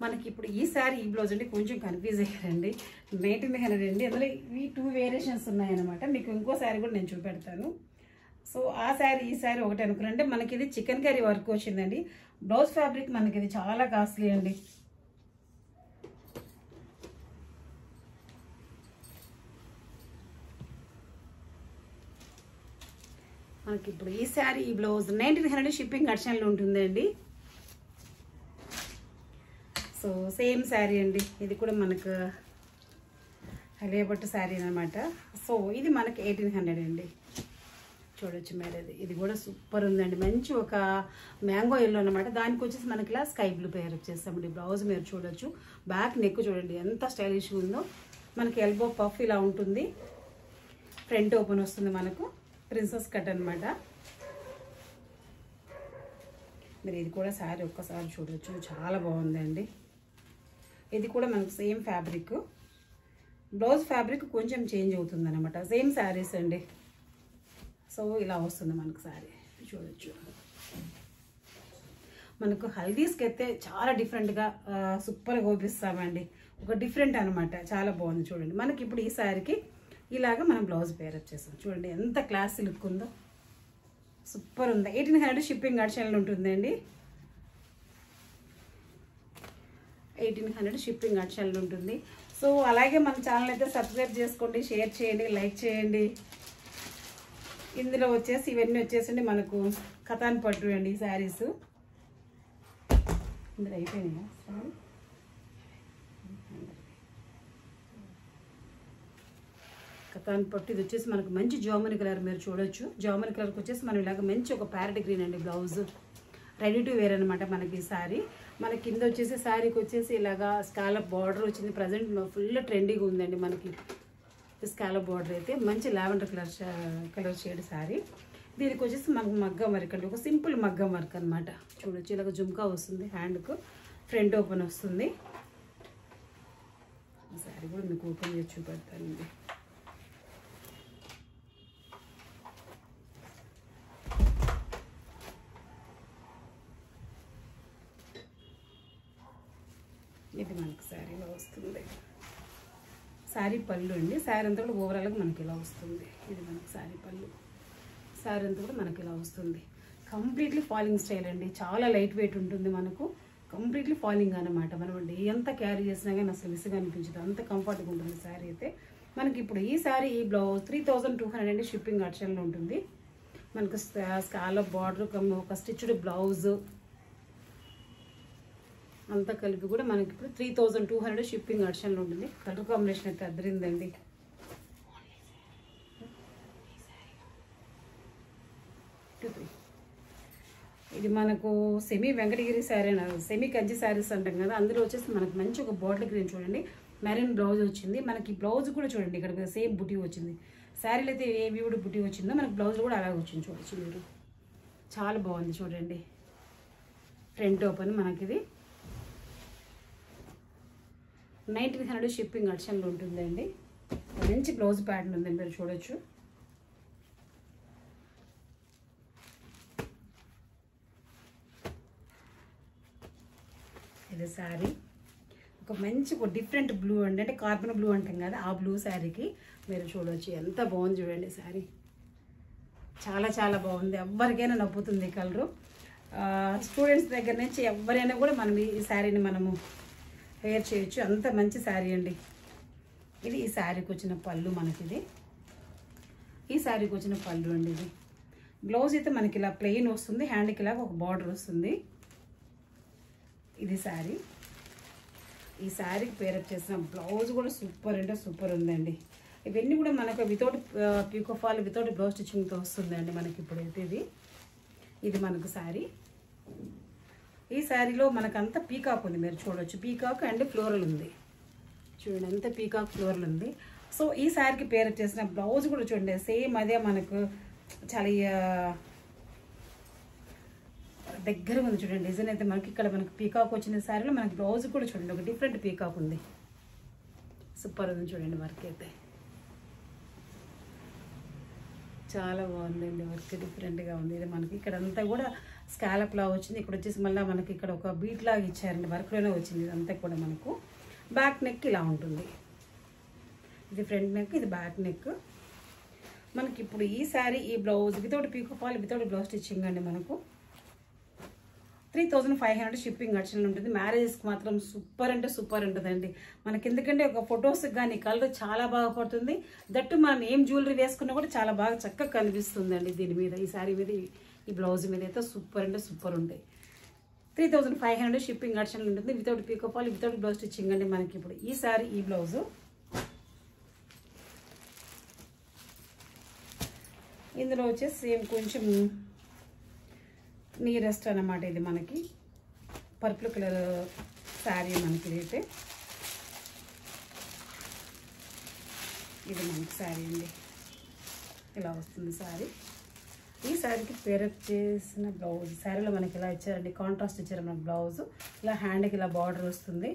మనకి ఇప్పుడు ఈ శారీ ఈ బ్లౌజ్ అంటే కొంచెం కన్ఫ్యూజ్ అయ్యారండి. 1900 అండి. అందులో ఇవి 2 వేరియేషన్స్ ఉన్నాయన్నమాట. మీకు ఇంకో శారీ కూడా నేను చూపెడతాను. సో ఆ శారీ ఈ శారీ ఒకటి అనుకున్నారంటే మనకి ఇది చికెన్ కర్రీ వర్క్ వచ్చిందండి. బ్లౌజ్ ఫ్యాబ్రిక్ మనకి ఇది చాలా కాస్ట్లీ అండి. మనకి ఇప్పుడు ఈ శారీ ఈ బ్లౌజ్ 1900 షిప్పింగ్ ఆప్షన్లు ఉంటుందండి. సో సేమ్ శారీ అండి. ఇది కూడా మనకు అలియా భట్ శారీ అనమాట. సో ఇది మనకి 1800 అండి. చూడొచ్చు మేడం, ఇది కూడా సూపర్ ఉందండి. మంచి ఒక మ్యాంగో ఎల్లో అనమాట. దానికి వచ్చేసి మనకి ఇలా స్కై బ్లూ పేర్ చేస్తామండి. బ్లౌజ్ మీరు చూడొచ్చు. బ్యాక్ నెక్ చూడండి ఎంత స్టైలిష్గా ఉందో. మనకి ఎల్బో పఫ్ ఇలా ఉంటుంది. ఫ్రంట్ ఓపెన్ వస్తుంది మనకు. ప్రిన్సెస్ కట్ అనమాట. మీరు ఇది కూడా శారీ ఒక్కసారి చూడొచ్చు, చాలా బాగుందండి. ఇది కూడా మనకు సేమ్ ఫ్యాబ్రిక్. బ్లౌజ్ ఫ్యాబ్రిక్ కొంచెం చేంజ్ అవుతుంది అనమాట. సేమ్ శారీస్ అండి. సో ఇలా వస్తుంది మనకు శారీ చూడొచ్చు. మనకు హల్దీస్కి అయితే చాలా డిఫరెంట్గా సూపర్గా ఓపిస్తామండి. ఒక డిఫరెంట్ అనమాట, చాలా బాగుంది చూడండి. మనకి ఇప్పుడు ఈ శారీకి ఇలాగా మనం బ్లౌజ్ పేరప్ చేస్తాం. చూడండి ఎంత క్లాసీ లుక్ ఉందో, సూపర్ ఉంది. 1800 షిప్పింగ్ ఆప్షన్లు ఉంటుందండి. 1800 షిప్పింగ్ ఆప్షన్లు ఉంటుంది. సో అలాగే మన ఛానల్ అయితే సబ్స్క్రైబ్ చేసుకోండి, షేర్ చేయండి, లైక్ చేయండి. ఇందులో వచ్చేసి ఇవన్నీ వచ్చేసండి మనకు కథాన్ పట్టు అండి శారీస్. ఇందులో అయిపోయినాయా సారీ కథాన్ పట్టు. ఇది వచ్చేసి మనకు మంచి జామని కలర్ మీరు చూడొచ్చు. జామని కలర్కి వచ్చేసి మనం ఇలాగ మంచి ఒక ప్యారెట్ గ్రీన్ అండి బ్లౌజ్, రెడీ టు వేర్ అనమాట మనకి ఈ శారీ. మన కింద వచ్చేసి శారీకి వచ్చేసి ఇలాగా స్కాలప్ బార్డర్ వచ్చింది. ప్రజెంట్ ఫుల్ ట్రెండీగా ఉందండి మనకి స్కాలప్ బార్డర్ అయితే. మంచి లావెండర్ కలర్ షేడ్ శారీ. దీనికి వచ్చేసి మనకు మగ్గం వర్క్ అండి, ఒక సింపుల్ మగ్గం వర్క్ అనమాట. చూడొచ్చు ఇలాగ జుమ్కా వస్తుంది, హ్యాండ్కు ఫ్రంట్ ఓపెన్ వస్తుంది. ఈ శారీ కూడా మీకు ఓపెన్ చేసి చూపెడతానండి. ఇది మనకు శారీలో వస్తుంది. శారీ పళ్ళు అండి. శారీ అంతా కూడా ఓవరాల్గా మనకి ఇలా వస్తుంది. ఇది మనకు శారీ పళ్ళు. శారీ అంతా కూడా మనకి ఇలా వస్తుంది. కంప్లీట్లీ ఫాలింగ్ స్టైల్ అండి. చాలా లైట్ వెయిట్ ఉంటుంది మనకు. కంప్లీట్లీ ఫాలింగ్ అనమాట. మనం ఎంత క్యారీ చేసినా కానీ అసలు విసుగా అనిపించదు, అంత కంఫర్ట్గా ఉంటుంది శారీ అయితే. మనకి ఇప్పుడు ఈ శారీ ఈ బ్లౌజ్ 3200 అండి. షిప్పింగ్ ఆప్షన్లో ఉంటుంది మనకు. స్కాలప్ బార్డర్ ఒక స్టిచ్డ్ బ్లౌజ్ అంతా కలిపి కూడా మనకి ఇప్పుడు 3200 షిప్పింగ్ ఆప్షన్లో ఉంటుంది. కలర్ కాంబినేషన్ అయితే అద్దరిందండి. ఇది మనకు సెమీ వెంకటగిరి శారీ, సెమీ కంచి శారీస్ అంటాం కదా. అందులో వచ్చేసి మనకు మంచి ఒక బాటిల్ గ్రీన్ చూడండి, మెరూన్ బ్లౌజ్ వచ్చింది. మనకి బ్లౌజ్ కూడా చూడండి ఇక్కడ సేమ్ బుటీ వచ్చింది. శారీలో అయితే ఏ వివుడు బుటీ వచ్చిందో మనకు బ్లౌజ్ కూడా అలాగే వచ్చింది. చూడొచ్చు మీరు, చాలా బాగుంది చూడండి. ఫ్రంట్ ఓపెన్ మనకి ఇది 1900 షిప్పింగ్ ఆప్షన్లో ఉంటుందండి. మంచి బ్లౌజ్ ప్యాటర్న్ ఉందండి, మీరు చూడొచ్చు. ఇది శారీ ఒక మంచి ఒక డిఫరెంట్ బ్లూ అండి, అంటే కార్బన్ బ్లూ అంటాం కదా, ఆ బ్లూ శారీకి మీరు చూడవచ్చు ఎంత బాగుంది చూడండి. శారీ చాలా చాలా బాగుంది. ఎవరికైనా నప్పుతుంది ఈ కలరు. స్టూడెంట్స్ దగ్గర నుంచి ఎవరైనా కూడా మనం ఈ శారీని మనము వేర్ చేయొచ్చు, అంత మంచి శారీ అండి ఇది. ఈ శారీకి వచ్చిన పళ్ళు మనకి ఇది. ఈ శారీకి వచ్చిన పళ్ళు అండి ఇది. బ్లౌజ్ అయితే మనకి ఇలా ప్లెయిన్ వస్తుంది, హ్యాండ్కి ఇలాగ ఒక బార్డర్ వస్తుంది. ఇది శారీ. ఈ శారీకి పేరప్ చేసిన బ్లౌజ్ కూడా సూపర్ అంటే సూపర్ ఉందండి. ఇవన్నీ కూడా మనకు without picot fall, without blouse స్టిచ్చింగ్తో వస్తుందండి మనకి ఇప్పుడైతే ఇది. ఇది మనకు శారీ. ఈ శారీలో మనకంతా పీకాక్ ఉంది, మీరు చూడవచ్చు. పీకాక్ అండ్ ఫ్లోరల్ ఉంది చూడండి, అంత పీకాక్ ఫ్లోరల్ ఉంది. సో ఈ శారీకి పేరప్ చేసిన బ్లౌజ్ కూడా చూడండి సేమ్ అదే మనకు చాలా దగ్గర ఉంది చూడండి. డిజైన్ అయితే మనకి ఇక్కడ మనకు పీకాక్ వచ్చిన శారీలో మనకి బ్లౌజ్ కూడా చూడండి ఒక డిఫరెంట్ పీకాక్ ఉంది. సూపర్ ఉంది చూడండి వర్క్ అయితే, చాలా బాగుందండి వర్క్, డిఫరెంట్గా ఉంది. ఇది మనకి ఇక్కడ అంతా కూడా స్కాలప్ లా వచ్చింది. ఇక్కడ వచ్చేసి మళ్ళీ మనకి ఇక్కడ ఒక బీట్ లాగా ఇచ్చారండి, వర్క్లోనే వచ్చింది. ఇదంతా కూడా మనకు బ్యాక్ నెక్ ఇలా ఉంటుంది. ఇది ఫ్రంట్ నెక్, ఇది బ్యాక్ నెక్. మనకి ఇప్పుడు ఈ శారీ ఈ blouse without picot fall, without blouse stitching అండి మనకు 3500 షిప్పింగ్ ఆప్షన్ ఉంటుంది. మ్యారేజెస్కి మాత్రం సూపర్ అంటే సూపర్ ఉంటుందండి మనకి. ఎందుకంటే ఒక ఫొటోస్కి కానీ కలర్ చాలా బాగా పడుతుంది. దట్టు మనం ఏం జ్యువెలరీ వేసుకున్నా కూడా చాలా బాగా చక్కగా కనిపిస్తుందండి దీని మీద. ఈ శారీ మీద ఈ బ్లౌజ్ మీద అయితే సూపర్ అంటే సూపర్ ఉంటాయి. 3500 షిప్పింగ్ ఆప్షన్ ఉంటుంది. Without picot fall, without blouse stitching అండి మనకి ఇప్పుడు ఈ శారీ ఈ బ్లౌజు. ఇందులో వచ్చేసి సేమ్ కొంచెం నీరెస్ట్ అన్నమాట. ఇది మనకి పర్పుల్ కలర్ శారీ మనకి అయితే. ఇది మనకి శారీ అండి, ఇలా వస్తుంది శారీ. ఈ శారీకి పేరప్ చేసిన బ్లౌజ్ శారీలో మనకి ఇలా ఇచ్చారండి, కాంట్రాస్ట్ ఇచ్చారు మనకి బ్లౌజ్. ఇలా హ్యాండ్కి ఇలా బార్డర్ వస్తుంది.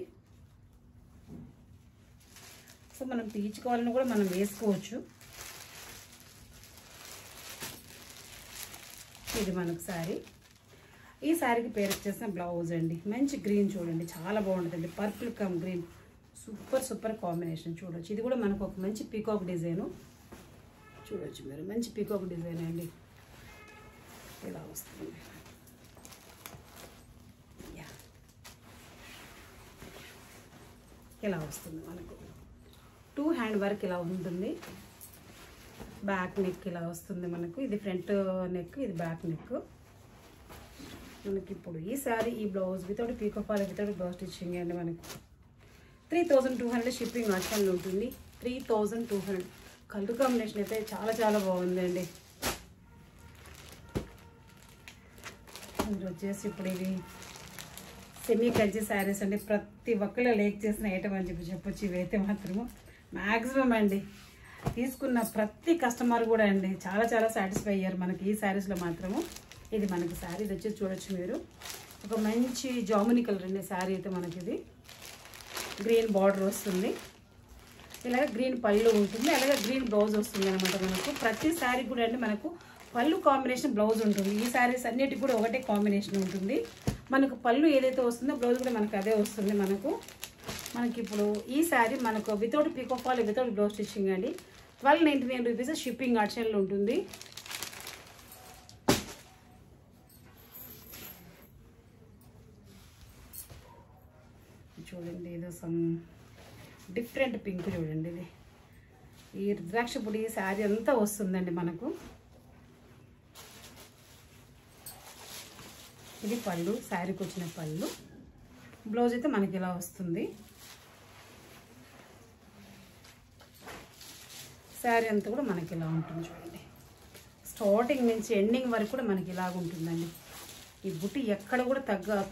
సో మనం తీర్చుకోవాలని కూడా మనం వేసుకోవచ్చు. ఇది మనకు శారీ. ఈ శారీకి పేరప్ చేసిన బ్లౌజ్ అండి, మంచి గ్రీన్ చూడండి, చాలా బాగుంటుందండి. Purple come green, super super combination చూడొచ్చు. ఇది కూడా మనకు ఒక మంచి పీకాక్ డిజైను చూడొచ్చు మీరు, మంచి పీకాక్ డిజైన్ అండి. ఇలా వస్తుంది, ఇలా వస్తుంది మనకు. 2 హ్యాండ్ వర్క్ ఇలా ఉంటుంది. బ్యాక్ నెక్ ఇలా వస్తుంది మనకు. ఇది ఫ్రంట్ నెక్, ఇది బ్యాక్ నెక్. మనకి ఇప్పుడు ఈ సారీ ఈ blouse without picot fall without blouse stitching అండి. మనకి 3200 షిప్పింగ్ ఆప్షన్లో ఉంటుంది. 3200 కలర్ కాంబినేషన్ అయితే చాలా చాలా బాగుందండి. వచ్చేసి ఇప్పుడు ఇవి సెమీ కంచి శారీస్ అండి. ప్రతి ఒక్కళ్ళు లేక్ చేసిన ఐటమ్ అని చెప్పొచ్చు. ఇవైతే మాత్రము మ్యాక్సిమం అండి తీసుకున్న ప్రతి కస్టమర్ కూడా అండి చాలా చాలా సాటిస్ఫై అయ్యారు మనకి ఈ శారీస్లో మాత్రము. ఇది మనకి శారీ వచ్చేసి చూడొచ్చు మీరు, ఒక మంచి జామునీ కలర్ అండి శారీ అయితే. మనకి ఇది గ్రీన్ బార్డర్ వస్తుంది, ఇలాగ గ్రీన్ పళ్ళు ఉంటుంది, అలాగే గ్రీన్ బ్లౌజ్ వస్తుంది అనమాట. మనకు ప్రతి శారీ కూడా అండి మనకు పళ్ళు కాంబినేషన్ బ్లౌజ్ ఉంటుంది. ఈ శారీస్ అన్నిటికి కూడా ఒకటే కాంబినేషన్ ఉంటుంది. మనకు పళ్ళు ఏదైతే వస్తుందో బ్లౌజ్ కూడా మనకు అదే వస్తుంది. మనకి ఇప్పుడు ఈ శారీ మనకు without picot fall without blouse stitching అండి. 1299 రూపీస్ షిప్పింగ్ ఆప్షన్లో ఉంటుంది. చూడండి ఏదో సమ్ డిఫరెంట్ పింక్ చూడండి. ఇది ఈ రుద్రాక్ష పొడి శారీ అంతా వస్తుందండి మనకు. ఇది పళ్ళు, శారీకి వచ్చిన పళ్ళు. బ్లౌజ్ అయితే మనకి ఇలా వస్తుంది. శారీ అంతా కూడా మనకి ఇలా ఉంటుంది చూడండి. స్టార్టింగ్ నుంచి ఎండింగ్ వరకు కూడా మనకి ఇలాగ ఉంటుందండి. ఈ బుట్టి ఎక్కడ కూడా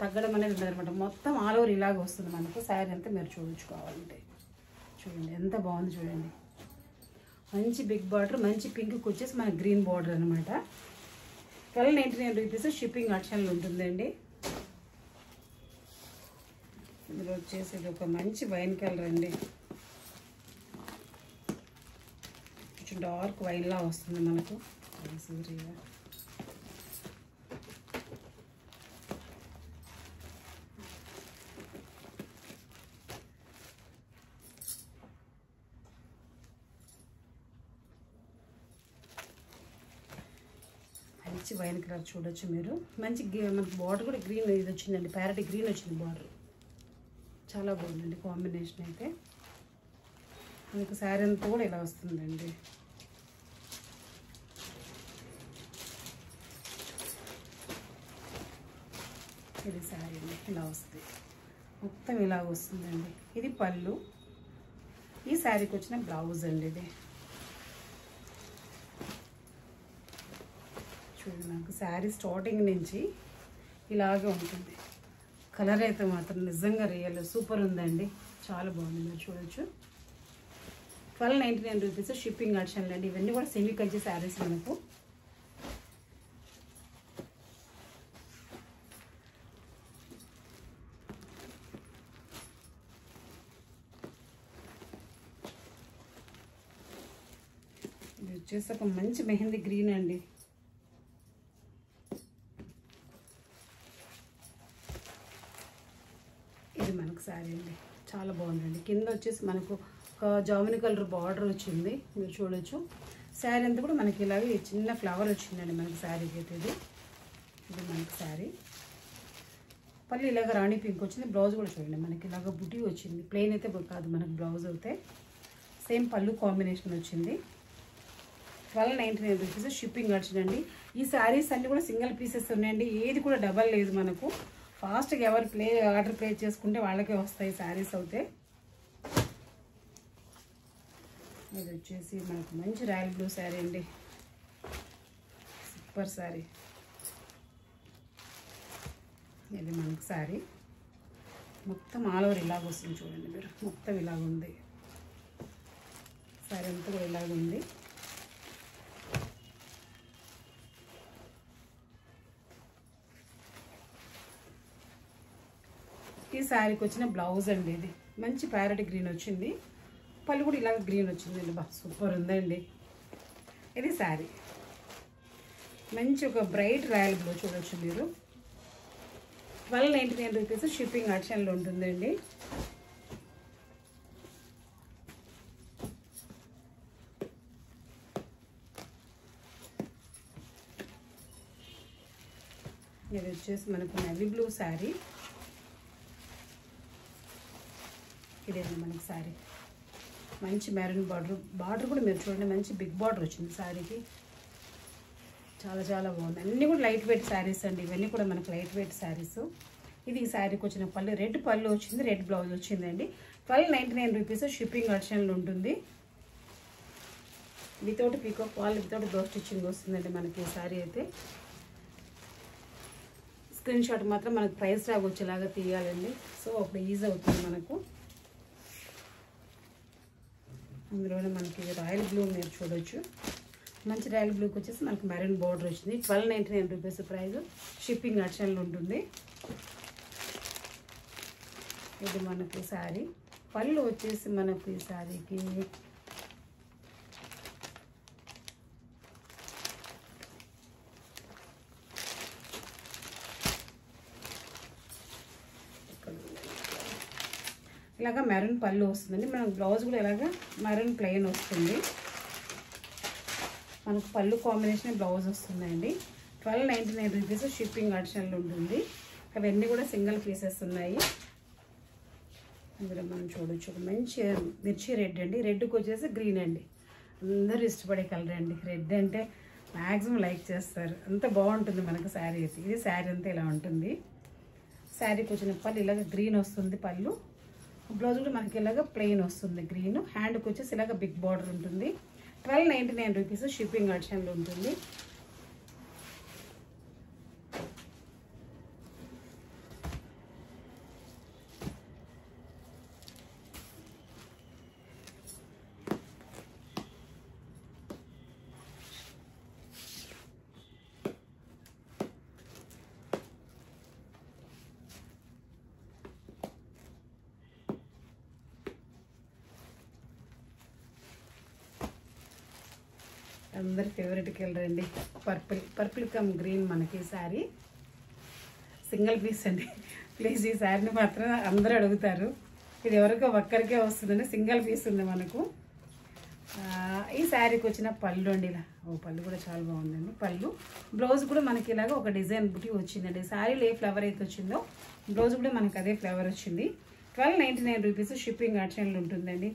తగ్గడం అనేది ఉండదు అనమాట. మొత్తం ఆల్ ఓవర్ ఇలాగ వస్తుంది మనకు. శారీ అంతా మీరు చూపించుకోవాలంటే చూడండి ఎంత బాగుంది చూడండి. మంచి బిగ్ బార్డర్, మంచి పింక్ వచ్చేసి మన గ్రీన్ బార్డర్ అనమాట. 1299 రూపీస్ షిప్పింగ్ ఆప్షన్లో ఉంటుందండి. ఇందులో వచ్చేసి ఇది ఒక మంచి వైన్ కలర్ అండి. కొంచెం డార్క్ వైన్లా వస్తుంది మనకు. సూర్య మంచి వైన్ కలర్ చూడొచ్చు మీరు. మంచి మనకి బార్డర్ కూడా గ్రీన్ ఇది వచ్చిందండి, ప్యారెట్ గ్రీన్ వచ్చింది బార్డర్. చాలా బాగుందండి కాంబినేషన్ అయితే. మనకు శారీ అంతా కూడా ఇలా వస్తుందండి. ఇది శారీ అండి ఇలా వస్తుంది, మొత్తం ఇలా వస్తుందండి. ఇది పళ్ళు, ఈ శారీకి వచ్చిన బ్లౌజ్ అండి. ఇది చూడండి నాకు శారీ స్టార్టింగ్ నుంచి ఇలాగే ఉంటుంది. కలర్ అయితే మాత్రం నిజంగా రియల్ సూపర్ ఉందండి, చాలా బాగుంది. మీరు చూడొచ్చు. 1299 రూపీస్ షిప్పింగ్ ఆప్షన్లు అండి. ఇవన్నీ కూడా సెమీ కంచి శారీస్ మనకు. ఇది వచ్చేసి ఒక మంచి మెహందీ గ్రీన్ అండి. ఇది మనకు శారీ అండి, చాలా బాగుందండి. కింద వచ్చేసి మనకు ఒక జామునీ కలర్ బార్డర్ వచ్చింది, మీరు చూడొచ్చు. శారీ అంతా కూడా మనకి ఇలాగే చిన్న ఫ్లవర్ వచ్చిందండి మనకి శారీకి అయితే. ఇది మనకి శారీ పళ్ళు ఇలాగ రాణి పింక్ వచ్చింది. బ్లౌజ్ కూడా చూడండి మనకి ఇలాగ బుటీ వచ్చింది, ప్లెయిన్ అయితే కాదు మనకు బ్లౌజ్ అయితే. సేమ్ పళ్ళు కాంబినేషన్ వచ్చింది. 1299 రూపీస్ షిప్పింగ్ వచ్చిందండి. ఈ శారీస్ అన్నీ కూడా సింగిల్ పీసెస్ ఉన్నాయండి, ఏది కూడా డబల్ లేదు మనకు. ఫాస్ట్గా ఎవరు ఆర్డర్ ప్లేస్ చేసుకుంటే వాళ్ళకే వస్తాయి శారీస్ అయితే. ఇది వచ్చేసి మనకు మంచి రాయల్ బ్లూ శారీ అండి, సూపర్ శారీ. ఇది మనకు శారీ మొత్తం ఆల్ ఓవర్ ఇలాగ వస్తుంది చూడండి మీరు, మొత్తం ఇలాగ ఉంది శారీ అంతా కూడా ఇలాగ ఉంది. ఈ శారీకి వచ్చిన బ్లౌజ్ అండి. ఇది మంచి ప్యారెట్ గ్రీన్ వచ్చింది, పళ్ళు కూడా ఇలాగ గ్రీన్ వచ్చిందండి. బా సూపర్ ఉందండి. ఇది శారీ మంచి ఒక బ్రైట్ రాయల్ బ్లూ చూడొచ్చు మీరు. 1299 రూపీస్ షిప్పింగ్ ఆప్షన్లో ఉంటుందండి. ఇది వచ్చేసి మనకు నేవీ బ్లూ శారీ. ఇదేంటి మనకి శారీ మంచి మెరూన్ బార్డర్ కూడా మీరు చూడండి, మంచి బిగ్ బార్డర్ వచ్చింది శారీకి. చాలా చాలా బాగుంది. అన్నీ కూడా లైట్ వెయిట్ శారీస్ అండి. ఇవన్నీ కూడా మనకు లైట్ వెయిట్ శారీస్. ఇది ఈ శారీకి వచ్చిన పళ్ళు, రెడ్ పళ్ళు వచ్చింది, రెడ్ బ్లౌజ్ వచ్చిందండి. 1299 రూపీస్. షిప్పింగ్ ఆప్షన్లు ఉంటుంది. Without peacock wall, without blouse stitching వస్తుందండి మనకి ఈ శారీ అయితే. స్క్రీన్ షాట్ మాత్రం మనకు ప్రైస్ ట్యాగ్ వచ్చేలాగా తీయాలండి. సో అప్పుడు ఈజీ అవుతుంది మనకు. అందులోనే మనకి రాయల్ బ్లూ మీరు చూడొచ్చు. మంచి రాయల్ బ్లూకి వచ్చేసి మనకి మెరూన్ బార్డర్ వచ్చింది. 1299 రూపీస్ ప్రైస్. షిప్పింగ్ ఆప్షన్లు ఉంటుంది. ఇది మనకి శారీ పళ్ళు వచ్చేసి మనకు ఈ శారీకి ఇలాగా మెరూన్ పళ్ళు వస్తుందండి. మనకు బ్లౌజ్ కూడా ఇలాగా మెరూన్ ప్లెయిన్ వస్తుంది. మనకు పళ్ళు కాంబినేషన్ బ్లౌజ్ వస్తుందండి. 1299 రూపీస్. షిప్పింగ్ ఆప్షన్లు ఉంటుంది. అవన్నీ కూడా సింగిల్ పీసెస్ ఉన్నాయి. అందులో మనం చూడొచ్చు ఒక మంచి మిర్చి రెడ్ అండి. రెడ్కి వచ్చేసి గ్రీన్ అండి. అందరూ ఇష్టపడే కలర్ అండి. రెడ్ అంటే మ్యాక్సిమం లైక్ చేస్తారు. అంత బాగుంటుంది మనకు శారీ అయితే. ఇది శారీ అంతా ఇలా ఉంటుంది. శారీకి వచ్చిన పళ్ళు ఇలాగ గ్రీన్ వస్తుంది పళ్ళు. బ్లౌజ్ కూడా మనకి ఇలాగ ప్లెయిన్ వస్తుంది గ్రీన్. హ్యాండ్కి వచ్చేసి ఇలాగ బిగ్ బార్డర్ ఉంటుంది. 1299 రూపీస్. షిప్పింగ్ ఆప్షన్లు ఉంటుంది. అందరి ఫేవరెట్ కలర్ అండి. పర్పుల్ కమ్ గ్రీన్ మనకి శారీ. సింగిల్ పీస్ అండి. ప్లీజ్ ఈ శారీని మాత్రం అందరూ అడుగుతారు. ఇది ఎవరికో ఒక్కరికే వస్తుందండి. సింగిల్ పీస్ ఉంది మనకు. ఈ శారీకి వచ్చిన పళ్ళు అండి. ఇలా పళ్ళు కూడా చాలా బాగుందండి. పళ్ళు బ్లౌజ్ కూడా మనకి ఇలాగ ఒక డిజైన్ బుట్టి వచ్చిందండి. శారీలో ఏ ఫ్లవర్ అయితే వచ్చిందో బ్లౌజ్ కూడా మనకి అదే ఫ్లవర్ వచ్చింది. 1299 రూపీస్. షిప్పింగ్ ఆప్షన్లు ఉంటుందండి.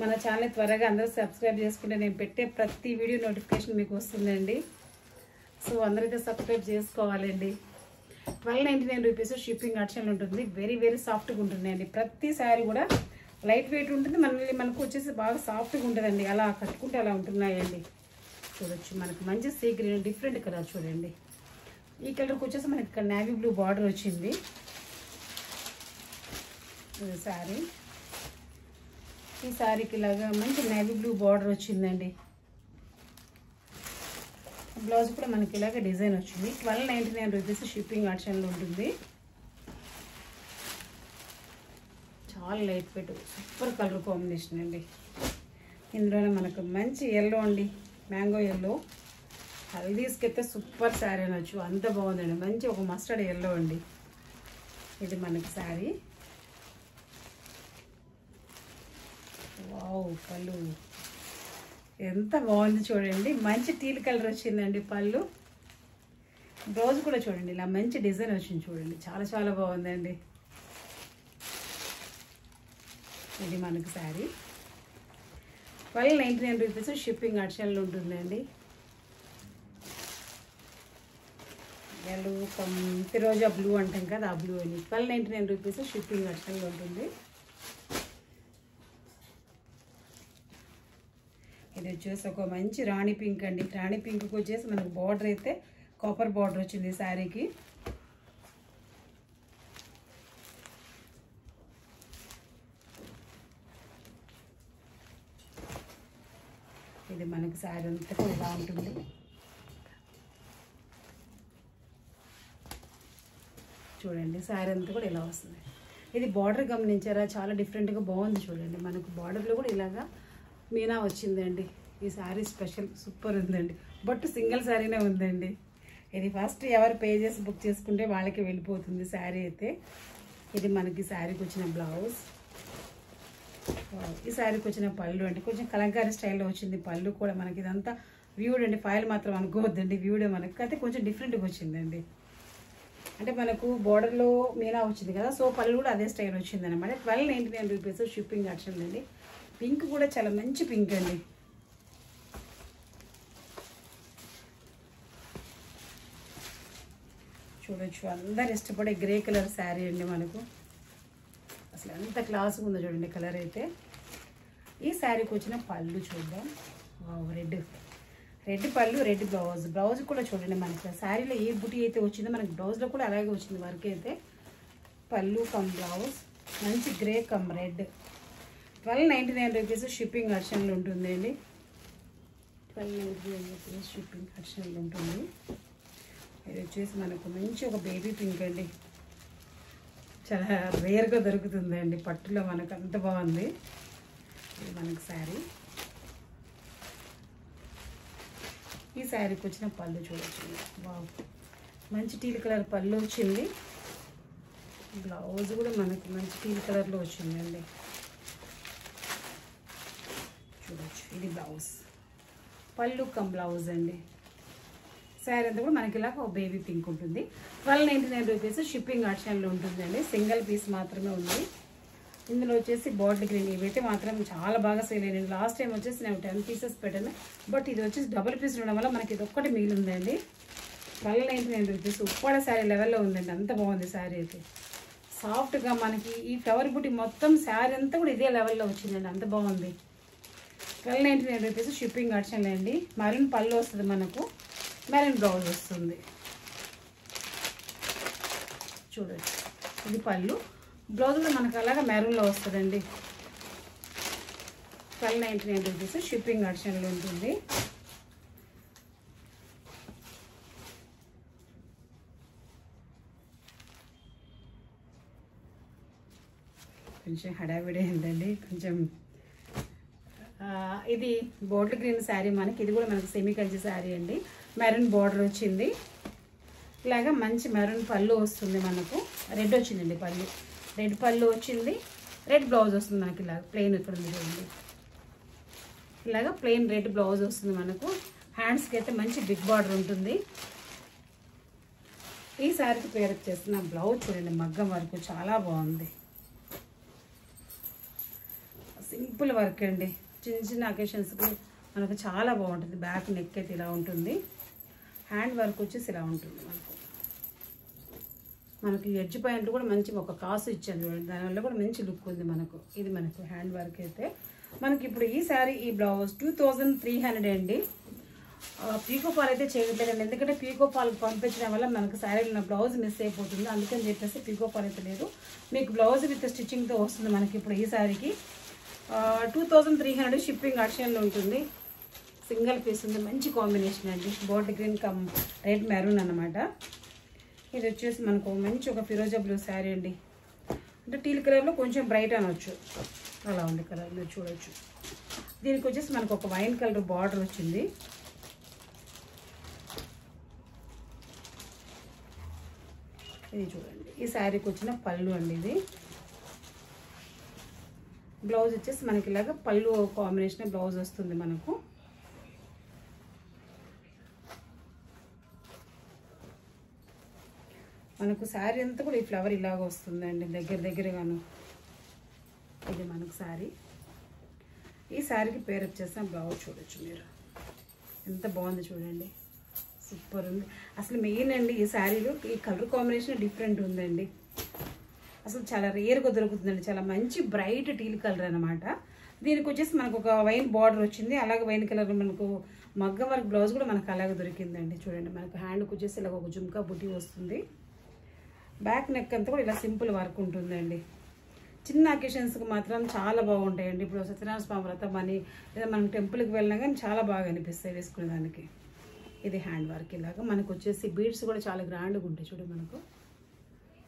మన ఛానల్ త్వరగా అందరూ సబ్స్క్రైబ్ చేసుకుంటే నేను పెట్టే ప్రతి వీడియో నోటిఫికేషన్ మీకు వస్తుందండి. సో అందరైతే సబ్స్క్రైబ్ చేసుకోవాలండి. 1299 రూపీస్. షిప్పింగ్ ఆప్షన్లు ఉంటుంది. వెరీ వెరీ సాఫ్ట్గా ఉంటుందండి. ప్రతి శారీ కూడా లైట్ వెయిట్ ఉంటుంది. మనకు వచ్చేసి బాగా సాఫ్ట్గా ఉంటుందండి. అలా కట్టుకుంటే అలా ఉంటున్నాయండి. చూడొచ్చు మనకు మంచి సీ గ్రీన్ డిఫరెంట్ కలర్ చూడండి. ఈ కలర్కి వచ్చేసి మనకి ఇక్కడ నేవీ బ్లూ బార్డర్ వచ్చింది. శారీ ఈ శారీకి ఇలాగా మంచి నేవీ బ్లూ బార్డర్ వచ్చిందండి. బ్లౌజ్ కూడా మనకి ఇలాగ డిజైన్ వచ్చింది. 1299 రూపీస్. షిప్పింగ్ ఆప్షన్లు ఉంటుంది. చాలా light weight super colour combination అండి. ఇందులోనే మనకు మంచి ఎల్లో అండి. Mango yellow. హల్దీస్కి అయితే సూపర్ శారీ అనొచ్చు. అంత బాగుందండి. మంచి ఒక మస్టర్డ్ ఎల్లో అండి. ఇది మనకి శారీ. వావ్ పళ్ళు ఎంత బాగుంది చూడండి. మంచి టీల్ కలర్ వచ్చిందండి పళ్ళు. బ్లౌజ్ కూడా చూడండి ఇలా మంచి డిజైన్ వచ్చింది చూడండి. చాలా చాలా బాగుందండి. ఇది మనకి శారీ. 1299 రూపీస్. షిప్పింగ్ ఆప్షన్లు ఉంటుందండి. ఎల్లో ఫిరోజా బ్లూ అంటాం కదా ఆ బ్లూ అని. 1299 రూపీస్. షిప్పింగ్ ఆప్షన్లు ఉంటుంది. ఇది వచ్చేసి ఒక మంచి రాణి పింక్ అండి. రాణి పింక్కి వచ్చేసి మనకు బార్డర్ అయితే కాపర్ బార్డర్ వచ్చింది శారీకి. ఇది మనకి శారీ అంతా కూడా ఇలా ఉంటుంది. చూడండి శారీ అంతా కూడా ఇలా వస్తుంది. ఇది బార్డర్ గమనించారా? చాలా డిఫరెంట్గా బాగుంది చూడండి. మనకు బార్డర్లో కూడా ఇలాగా మీనా వచ్చిందండి. ఈ శారీ స్పెషల్ సూపర్ ఉందండి. బట్ సింగిల్ శారీనే ఉందండి. ఇది ఫస్ట్ ఎవరు పే చేసి బుక్ చేసుకుంటే వాళ్ళకి వెళ్ళిపోతుంది శారీ అయితే. ఇది మనకి శారీకి వచ్చిన బ్లౌజ్. ఈ శారీకి వచ్చిన పళ్ళు అండి. కొంచెం కలంకారీ స్టైల్లో వచ్చింది పళ్ళు కూడా మనకి. ఇదంతా వ్యూడ్ అండి. ఫైల్ మాత్రం అనుకోవద్దండి. వ్యూడే మనకి అయితే కొంచెం డిఫరెంట్గా వచ్చిందండి. అంటే మనకు బోర్డర్లో మీనా వచ్చింది కదా. సో పళ్ళు కూడా అదే స్టైల్ వచ్చింది అనమాట. 1299 రూపీస్. షిప్పింగ్ ఆప్షన్ అండి. పింక్ కూడా చాలా మంచి పింక్ అండి. చూడొచ్చు, అందరు ఇష్టపడే గ్రే కలర్ శారీ అండి మనకు. అసలు ఎంత క్లాస్గా ఉందో చూడండి కలర్ అయితే. ఈ శారీకి వచ్చిన పళ్ళు చూద్దాం. రెడ్ పళ్ళు, రెడ్ బ్లౌజ్ కూడా చూడండి మనకి శారీలో ఏ బుటీ అయితే వచ్చిందో మనకి బ్లౌజ్లో కూడా అలాగే వచ్చింది వర్క్ అయితే. పళ్ళు కమ్ బ్లౌజ్, మంచి grey come red. 1299 rupees shipping ఆప్షన్లు ఉంటుంది అండి. 1299 రూపీస్ షిప్పింగ్ ఆప్షన్లు ఉంటుంది. ఇది వచ్చేసి మనకు మంచి ఒక బేబీ పింక్ అండి, చాలా రేర్గా దొరుకుతుందండి పట్టులో మనకు, అంత బాగుంది ఇది మనకు శారీ. ఈ శారీకి వచ్చిన పళ్ళు చూడొచ్చు, బాగు మంచి టీల్ కలర్ పళ్ళు వచ్చింది. బ్లౌజ్ కూడా మనకు మంచి టీల్ కలర్లో వచ్చిందండి, చూడొచ్చు. ఇది బ్లౌజ్, పళ్ళు కమ్ బ్లౌజ్ అండి. శారీ అంతా కూడా మనకి ఇలా ఒక బేబీ పింక్ ఉంటుంది. 1299 రూపీస్ షిప్పింగ్ ఆప్షన్లో ఉంటుందండి. సింగిల్ పీస్ మాత్రమే ఉంది. ఇందులో వచ్చేసి బాటిల్ గ్రీన్, ఇవైతే మాత్రం చాలా బాగా సేల్ అయ్యాయి. లాస్ట్ టైం వచ్చేసి నేను 10 పీసెస్ పెట్టాను, బట్ ఇది వచ్చేసి డబుల్ పీస్ ఉండడం వల్ల మనకి ఇది ఒక్కటి మిగిలిందండి. 1299 రూపీస్ ఉప్పాడ శారీ లెవెల్లో ఉందండి, అంత బాగుంది శారీ అయితే. సాఫ్ట్గా మనకి ఈ ఫ్లవర్ బుట్టి మొత్తం శారీ అంతా కూడా ఇదే లెవెల్లో వచ్చిందండి, అంత బాగుంది. 1299 రూపీస్ షిప్పింగ్ ఆప్షన్లో అండి. మెరూన్ పళ్ళు వస్తుంది మనకు, మెరూన్ బ్లౌజ్ వస్తుంది, చూడొచ్చు. ఇది పళ్ళు, బ్లౌజ్ కూడా మనకు అలాగా మెరూన్లో వస్తుందండి. 1299 రూపీస్ షిప్పింగ్ ఆప్షన్లో ఉంటుంది. కొంచెం హడావిడే ఉందండి కొంచెం. ఇది బాటిల్ గ్రీన్ శారీ మనకి, ఇది కూడా మనకి సెమీ కంచి శారీ అండి. మెరూన్ బార్డర్ వచ్చింది, ఇలాగా మంచి మెరూన్ పళ్ళు వస్తుంది మనకు. రెడ్ వచ్చిందండి పళ్ళు, రెడ్ పళ్ళు వచ్చింది, రెడ్ బ్లౌజ్ వస్తుంది మనకి. ఇలాగ ప్లెయిన్ ఇక్కడ ఉంది, ఇలాగా ప్లెయిన్ రెడ్ బ్లౌజ్ వస్తుంది మనకు. హ్యాండ్స్కి అయితే మంచి బిగ్ బార్డర్ ఉంటుంది. ఈ శారీకి పేరు చేస్తున్న బ్లౌజ్ చూడండి, మగ్గం వర్క్ చాలా బాగుంది, సింపుల్ వర్క్ అండి. చిన్న చిన్న అకేషన్స్కి మనకు చాలా బాగుంటుంది. బ్యాక్ నెక్ అయితే ఇలా ఉంటుంది, హ్యాండ్ వర్క్ వచ్చేసి ఇలా ఉంటుంది మనకి ఎడ్జ్ పాయింట్ కూడా మంచి ఒక కాసు ఇచ్చాను చూడండి, దానివల్ల కూడా మంచి లుక్ ఉంది మనకు. ఇది మనకు హ్యాండ్ వర్క్ అయితే మనకి. ఇప్పుడు ఈ శారీ ఈ బ్లౌజ్ 2300 అండి. పీకో పాల్ అయితే చేయట్లేదండి, ఎందుకంటే పీకో పాల్ పంపించడం వల్ల మనకు శారీలో బ్లౌజ్ మిస్ అయిపోతుంది, అందుకని చెప్పేసి పీకో పాల్ అయితే లేదు. మీకు బ్లౌజ్ విత్ స్టిచ్చింగ్తో వస్తుంది మనకి. ఇప్పుడు ఈ శారీకి 2300 షిప్పింగ్ ఆప్షన్లో ఉంటుంది. సింగిల్ పీస్ ఉంది, మంచి కాంబినేషన్ అండి. Bottle green come red maroon అనమాట. ఇది వచ్చేసి మనకు మంచి ఒక ఫిరోజా బ్లూ శారీ అండి, అంటే టీల్ కలర్లో కొంచెం బ్రైట్ అనొచ్చు, అలా ఉంది కలర్ మీరు చూడొచ్చు. దీనికి వచ్చేసి మనకు ఒక వైన్ కలర్ బార్డర్ వచ్చింది. ఇది చూడండి, ఈ శారీకి వచ్చిన పళ్ళు అండి. ఇది బ్లౌజ్ వచ్చేసి మనకి ఇలాగ పళ్ళు కాంబినేషన్ బ్లౌజ్ వస్తుంది మనకు. మనకు శారీ అంతా కూడా ఈ ఫ్లవర్ ఇలాగ వస్తుందండి, దగ్గరగాను. ఇది మనకు శారీ. ఈ శారీకి పేరు వచ్చేసిన బ్లౌజ్ చూడొచ్చు మీరు, ఎంత బాగుంది చూడండి, సూపర్ ఉంది. అసలు మెయిన్ అండి ఈ శారీలో ఈ కలర్ కాంబినేషన్ డిఫరెంట్ ఉందండి, అసలు చాలా రేర్గా దొరుకుతుందండి. చాలా మంచి బ్రైట్ టీల్ కలర్ అనమాట. దీనికి వచ్చేసి మనకు ఒక వైన్ బార్డర్ వచ్చింది, అలాగే వైన్ కలర్ మనకు మగ్గం వర్క్ బ్లౌజ్ కూడా మనకు అలాగే దొరికిందండి. చూడండి మనకు హ్యాండ్కి వచ్చేసి ఇలా ఒక జుమ్కా బుట్టి వస్తుంది. బ్యాక్ నెక్ అంతా కూడా ఇలా సింపుల్ వర్క్ ఉంటుందండి. చిన్న అకేషన్స్కి మాత్రం చాలా బాగుంటాయండి. ఇప్పుడు సత్యనారాయణ స్వామి వ్రతం అని లేదా మనం టెంపుల్కి వెళ్ళినా కానీ చాలా బాగా అనిపిస్తాయి వేసుకునే దానికి. ఇది హ్యాండ్ వర్క్ ఇలాగా మనకు వచ్చేసి బీడ్స్ కూడా చాలా గ్రాండ్గా ఉంటాయి చూడండి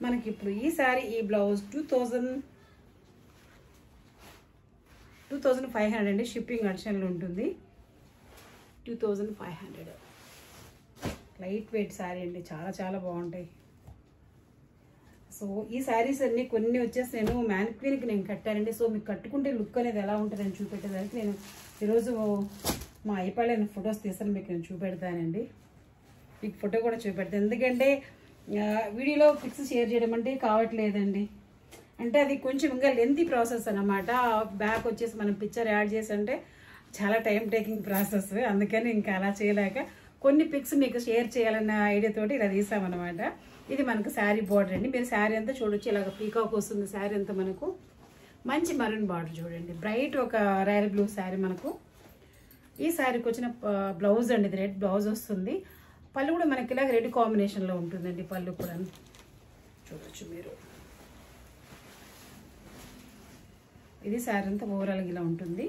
మనకి. ఇప్పుడు ఈ శారీ ఈ బ్లౌజ్ 2500 అండి, షిప్పింగ్ ఆప్షన్లో ఉంటుంది. 2500 లైట్ వెయిట్ శారీ అండి, చాలా బాగుంటాయి. సో ఈ శారీస్ అన్ని కొన్ని వచ్చేసి నేను మ్యానిక్వీన్కి నేను కట్టానండి. సో మీకు కట్టుకుంటే లుక్ అనేది ఎలా ఉంటుందని చూపెట్టేదానికి నేను ఈరోజు మా ఐపాడ్లో నేను ఫొటోస్ తీసాను, మీకు నేను చూపెడతానండి. మీకు ఫోటో కూడా చూపెడతాను, ఎందుకంటే వీడియోలో పిక్స్ షేర్ చేయడం అంటే కావట్లేదండి. అంటే అది కొంచెం ఇంకా లెంతీ ప్రాసెస్ అన్నమాట. బ్యాక్ వచ్చేసి మనం పిక్చర్ యాడ్ చేసి అంటే చాలా టైం టేకింగ్ ప్రాసెస్, అందుకని ఇంకా అలా చేయలేక కొన్ని పిక్స్ మీకు షేర్ చేయాలన్న ఐడియాతోటి ఇలా తీసామన్నమాట. ఇది మనకు శారీ బార్డర్ అండి. మీరు శారీ అంతా చూడొచ్చు, ఇలాగ పీకాక్ వస్తుంది శారీ అంతా. మనకు మంచి మరూన్ బార్డర్ చూడండి, బ్రైట్ ఒక రాయల్ బ్లూ శారీ. మనకు ఈ శారీకి వచ్చిన బ్లౌజ్ అండి, ఇది రెడ్ బ్లౌజ్ వస్తుంది. పళ్ళు కూడా మనకి ఇలాగ రెడ్ కాంబినేషన్లో ఉంటుందండి. పళ్ళు కూడా చూడొచ్చు మీరు. ఇది శారీ అంతా ఓవరాల్గా ఇలా ఉంటుంది.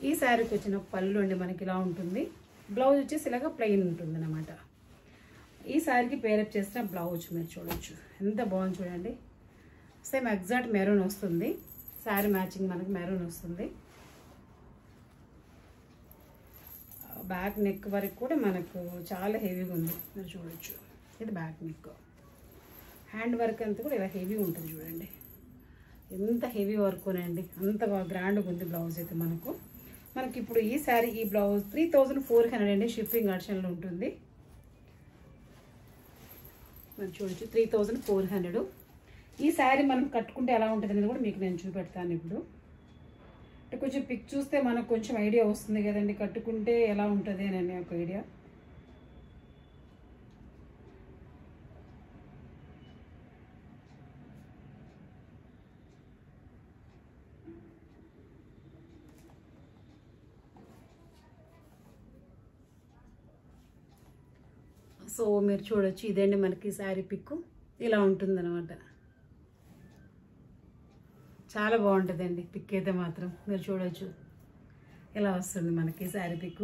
ఈ శారీకి వచ్చిన పళ్ళు అండి మనకి ఇలా ఉంటుంది. బ్లౌజ్ వచ్చేసి ఇలాగ ప్లెయిన్ ఉంటుంది అన్నమాట. ఈ శారీకి పేరప్ చేసిన బ్లౌజ్ మీరు చూడొచ్చు, ఎంత బాగుంది చూడండి. సేమ్ ఎగ్జాక్ట్ మెరూన్ వస్తుంది, శారీ మ్యాచింగ్ మనకి మెరూన్ వస్తుంది. బ్యాక్ నెక్ వరకు కూడా మనకు చాలా హెవీగా ఉంది, మీరు చూడొచ్చు. ఇది బ్యాక్ నెక్. హ్యాండ్ వర్క్ అంతా కూడా ఇలా హెవీ ఉంటుంది చూడండి, ఎంత హెవీ వర్క్ అండి, అంత గ్రాండ్గా ఉంది బ్లౌజ్ అయితే మనకి ఇప్పుడు ఈ శారీ ఈ బ్లౌజ్ 3400 అండి. షిప్పింగ్ ఆప్షన్లో ఉంటుంది. మనం చూడొచ్చు 3400. ఈ శారీ మనం కట్టుకుంటే ఎలా ఉంటుంది అనేది కూడా మీకు నేను చూపెడతాను ఇప్పుడు. అంటే కొంచెం పిక్ చూస్తే మనకు కొంచెం ఐడియా వస్తుంది కదండి, కట్టుకుంటే ఎలా ఉంటుంది అని ఒక ఐడియా. సో మీరు చూడొచ్చు, ఇదండి మనకి శారీ పిక్ ఇలా ఉంటుందన్నమాట. చాలా బాగుంటుందండి పిక్ అయితే మాత్రం, మీరు చూడొచ్చు ఇలా వస్తుంది మనకి శారీ పిక్.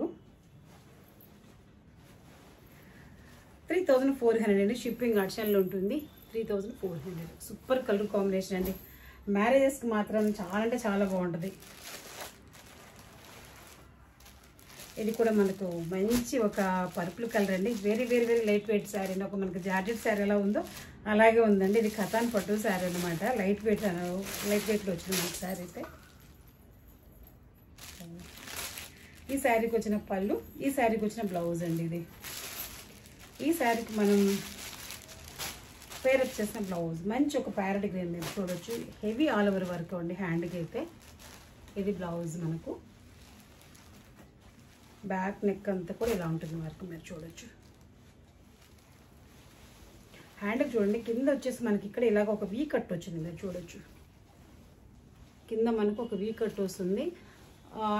3400 అండి. షిప్పింగ్ ఆప్షన్లో ఉంటుంది. 3400. సూపర్ కలర్ కాంబినేషన్ అండి. మ్యారేజెస్కి మాత్రం చాలా అంటే చాలా బాగుంటుంది. ఇది కూడా మనకు మంచి ఒక పర్పుల్ కలర్ అండి. Very very very light weight sari అండి. ఒక మనకి జార్జెట్ శారీ ఎలా ఉందో అలాగే ఉందండి. ఇది ఖతాన్ పట్టు శారీ అనమాట. లైట్ వెయిట్లో వచ్చింది మనకి శారీ అయితే. ఈ శారీకి వచ్చిన పళ్ళు, ఈ శారీకి వచ్చిన బ్లౌజ్ అండి ఇది. ఈ శారీకి మనం పేరప్ చేసిన బ్లౌజ్ మంచి ఒక ప్యారెట్ గ్రీన్ మీరు చూడొచ్చు. హెవీ ఆల్ ఓవర్ వర్క్ అండి హ్యాండ్కి అయితే. ఇది బ్లౌజ్ మనకు. బ్యాక్ నెక్ అంతా కూడా ఇలా ఉంటుంది వర్క్, మీరు చూడొచ్చు. హ్యాండ్కి చూడండి, కింద వచ్చేసి మనకి ఇక్కడ ఇలాగ ఒక వీ కట్ వచ్చింది, మీరు చూడొచ్చు. కింద మనకు ఒక వీ కట్ వస్తుంది.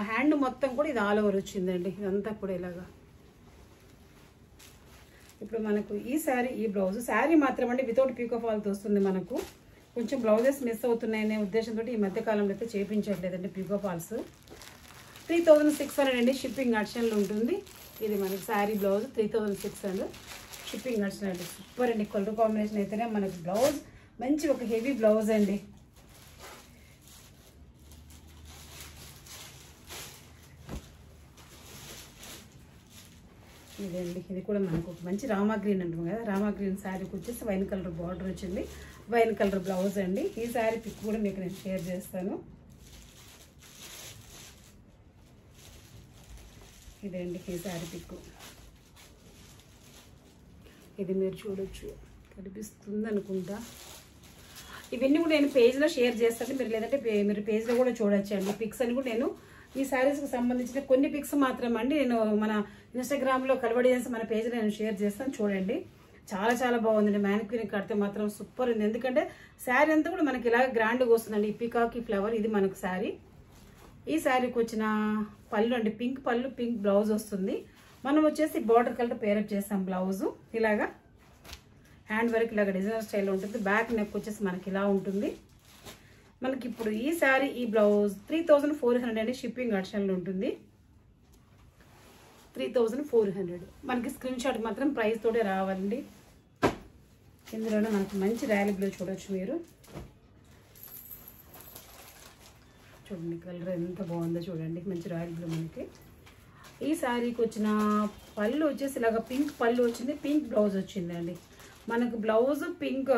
హ్యాండ్ మొత్తం కూడా ఇది ఆల్ ఓవర్ వచ్చిందండి, ఇదంతా కూడా ఇలాగా. ఇప్పుడు మనకు ఈ శారీ ఈ బ్లౌజ్ శారీ మాత్రం అండి వితౌట్ పీకో ఫాల్తో వస్తుంది. మనకు కొంచెం బ్లౌజెస్ మిస్ అవుతున్నాయనే ఉద్దేశంతో ఈ మధ్యకాలంలో అయితే చేయించట్లేదండి పీకో ఫాల్స్. 3600 అండి. షిప్పింగ్ ఆప్షన్లో ఉంటుంది. ఇది మనకి శారీ బ్లౌజ్ 3600. షిప్పింగ్ ఆప్షన్ అండి. సూపర్ అండి, కలర్ కాంబినేషన్ అయితేనే మనకి బ్లౌజ్ మంచి ఒక హెవీ బ్లౌజ్ అండి. ఇదండి, ఇది కూడా మనకు ఒక మంచి రామా గ్రీన్ అంటాం కదా, రామా గ్రీన్ శారీకి వచ్చేసి వైన్ కలర్ బార్డర్ వచ్చింది, వైన్ కలర్ బ్లౌజ్ అండి. ఈ శారీ పిక్ కూడా మీకు నేను షేర్ చేస్తాను. ఇదండి ఈ శారీ పిక్. ఇది మీరు చూడొచ్చు, కనిపిస్తుంది అనుకుంటా. ఇవన్నీ కూడా నేను పేజ్లో షేర్ చేస్తాను, మీరు లేదంటే మీరు పేజ్లో కూడా చూడొచ్చు అండి. పిక్స్ అని కూడా నేను ఈ శారీస్కి సంబంధించిన కొన్ని పిక్స్ మాత్రం అండి నేను మన ఇన్స్టాగ్రామ్లో కలవడియన్స్ మన పేజ్లో నేను షేర్ చేస్తాను, చూడండి. చాలా చాలా బాగుందండి. మ్యానిక్యూర్ కడితే మాత్రం సూపర్ ఉంది. ఎందుకంటే శారీ అంతా కూడా మనకి ఇలాగ గ్రాండ్గా వస్తుందండి. ఈ పీకాకి ఫ్లవర్ ఇది మనకు శారీ. ఈ శారీకి వచ్చిన పళ్ళు అండి పింక్ పళ్ళు, పింక్ బ్లౌజ్ వస్తుంది. మనం వచ్చేసి బార్డర్ కలర్ పేరప్ చేస్తాం బ్లౌజు. ఇలాగా హ్యాండ్ వర్క్ ఇలాగ డిజైనర్ స్టైల్లో ఉంటుంది. బ్యాక్ నెక్ వచ్చేసి మనకి ఇలా ఉంటుంది. మనకి ఇప్పుడు ఈ శారీ ఈ బ్లౌజ్ 3400 అండి. షిప్పింగ్ ఆప్షన్లో ఉంటుంది. 3400. మనకి స్క్రీన్ షాట్ మాత్రం ప్రైస్ తోటే రావాలండి. ఇందులోనే మనకి మంచి రాయల్ బ్లూ చూడొచ్చు మీరు. చూడండి కలర్ ఎంత బాగుందో చూడండి, మంచి రాయల్ బ్లూ మనకి. ఈ శారీకి వచ్చిన పళ్ళు వచ్చేసి ఇలాగ పింక్ పళ్ళు వచ్చింది, పింక్ బ్లౌజ్ వచ్చిందండి. మనకు బ్లౌజ్ పింక్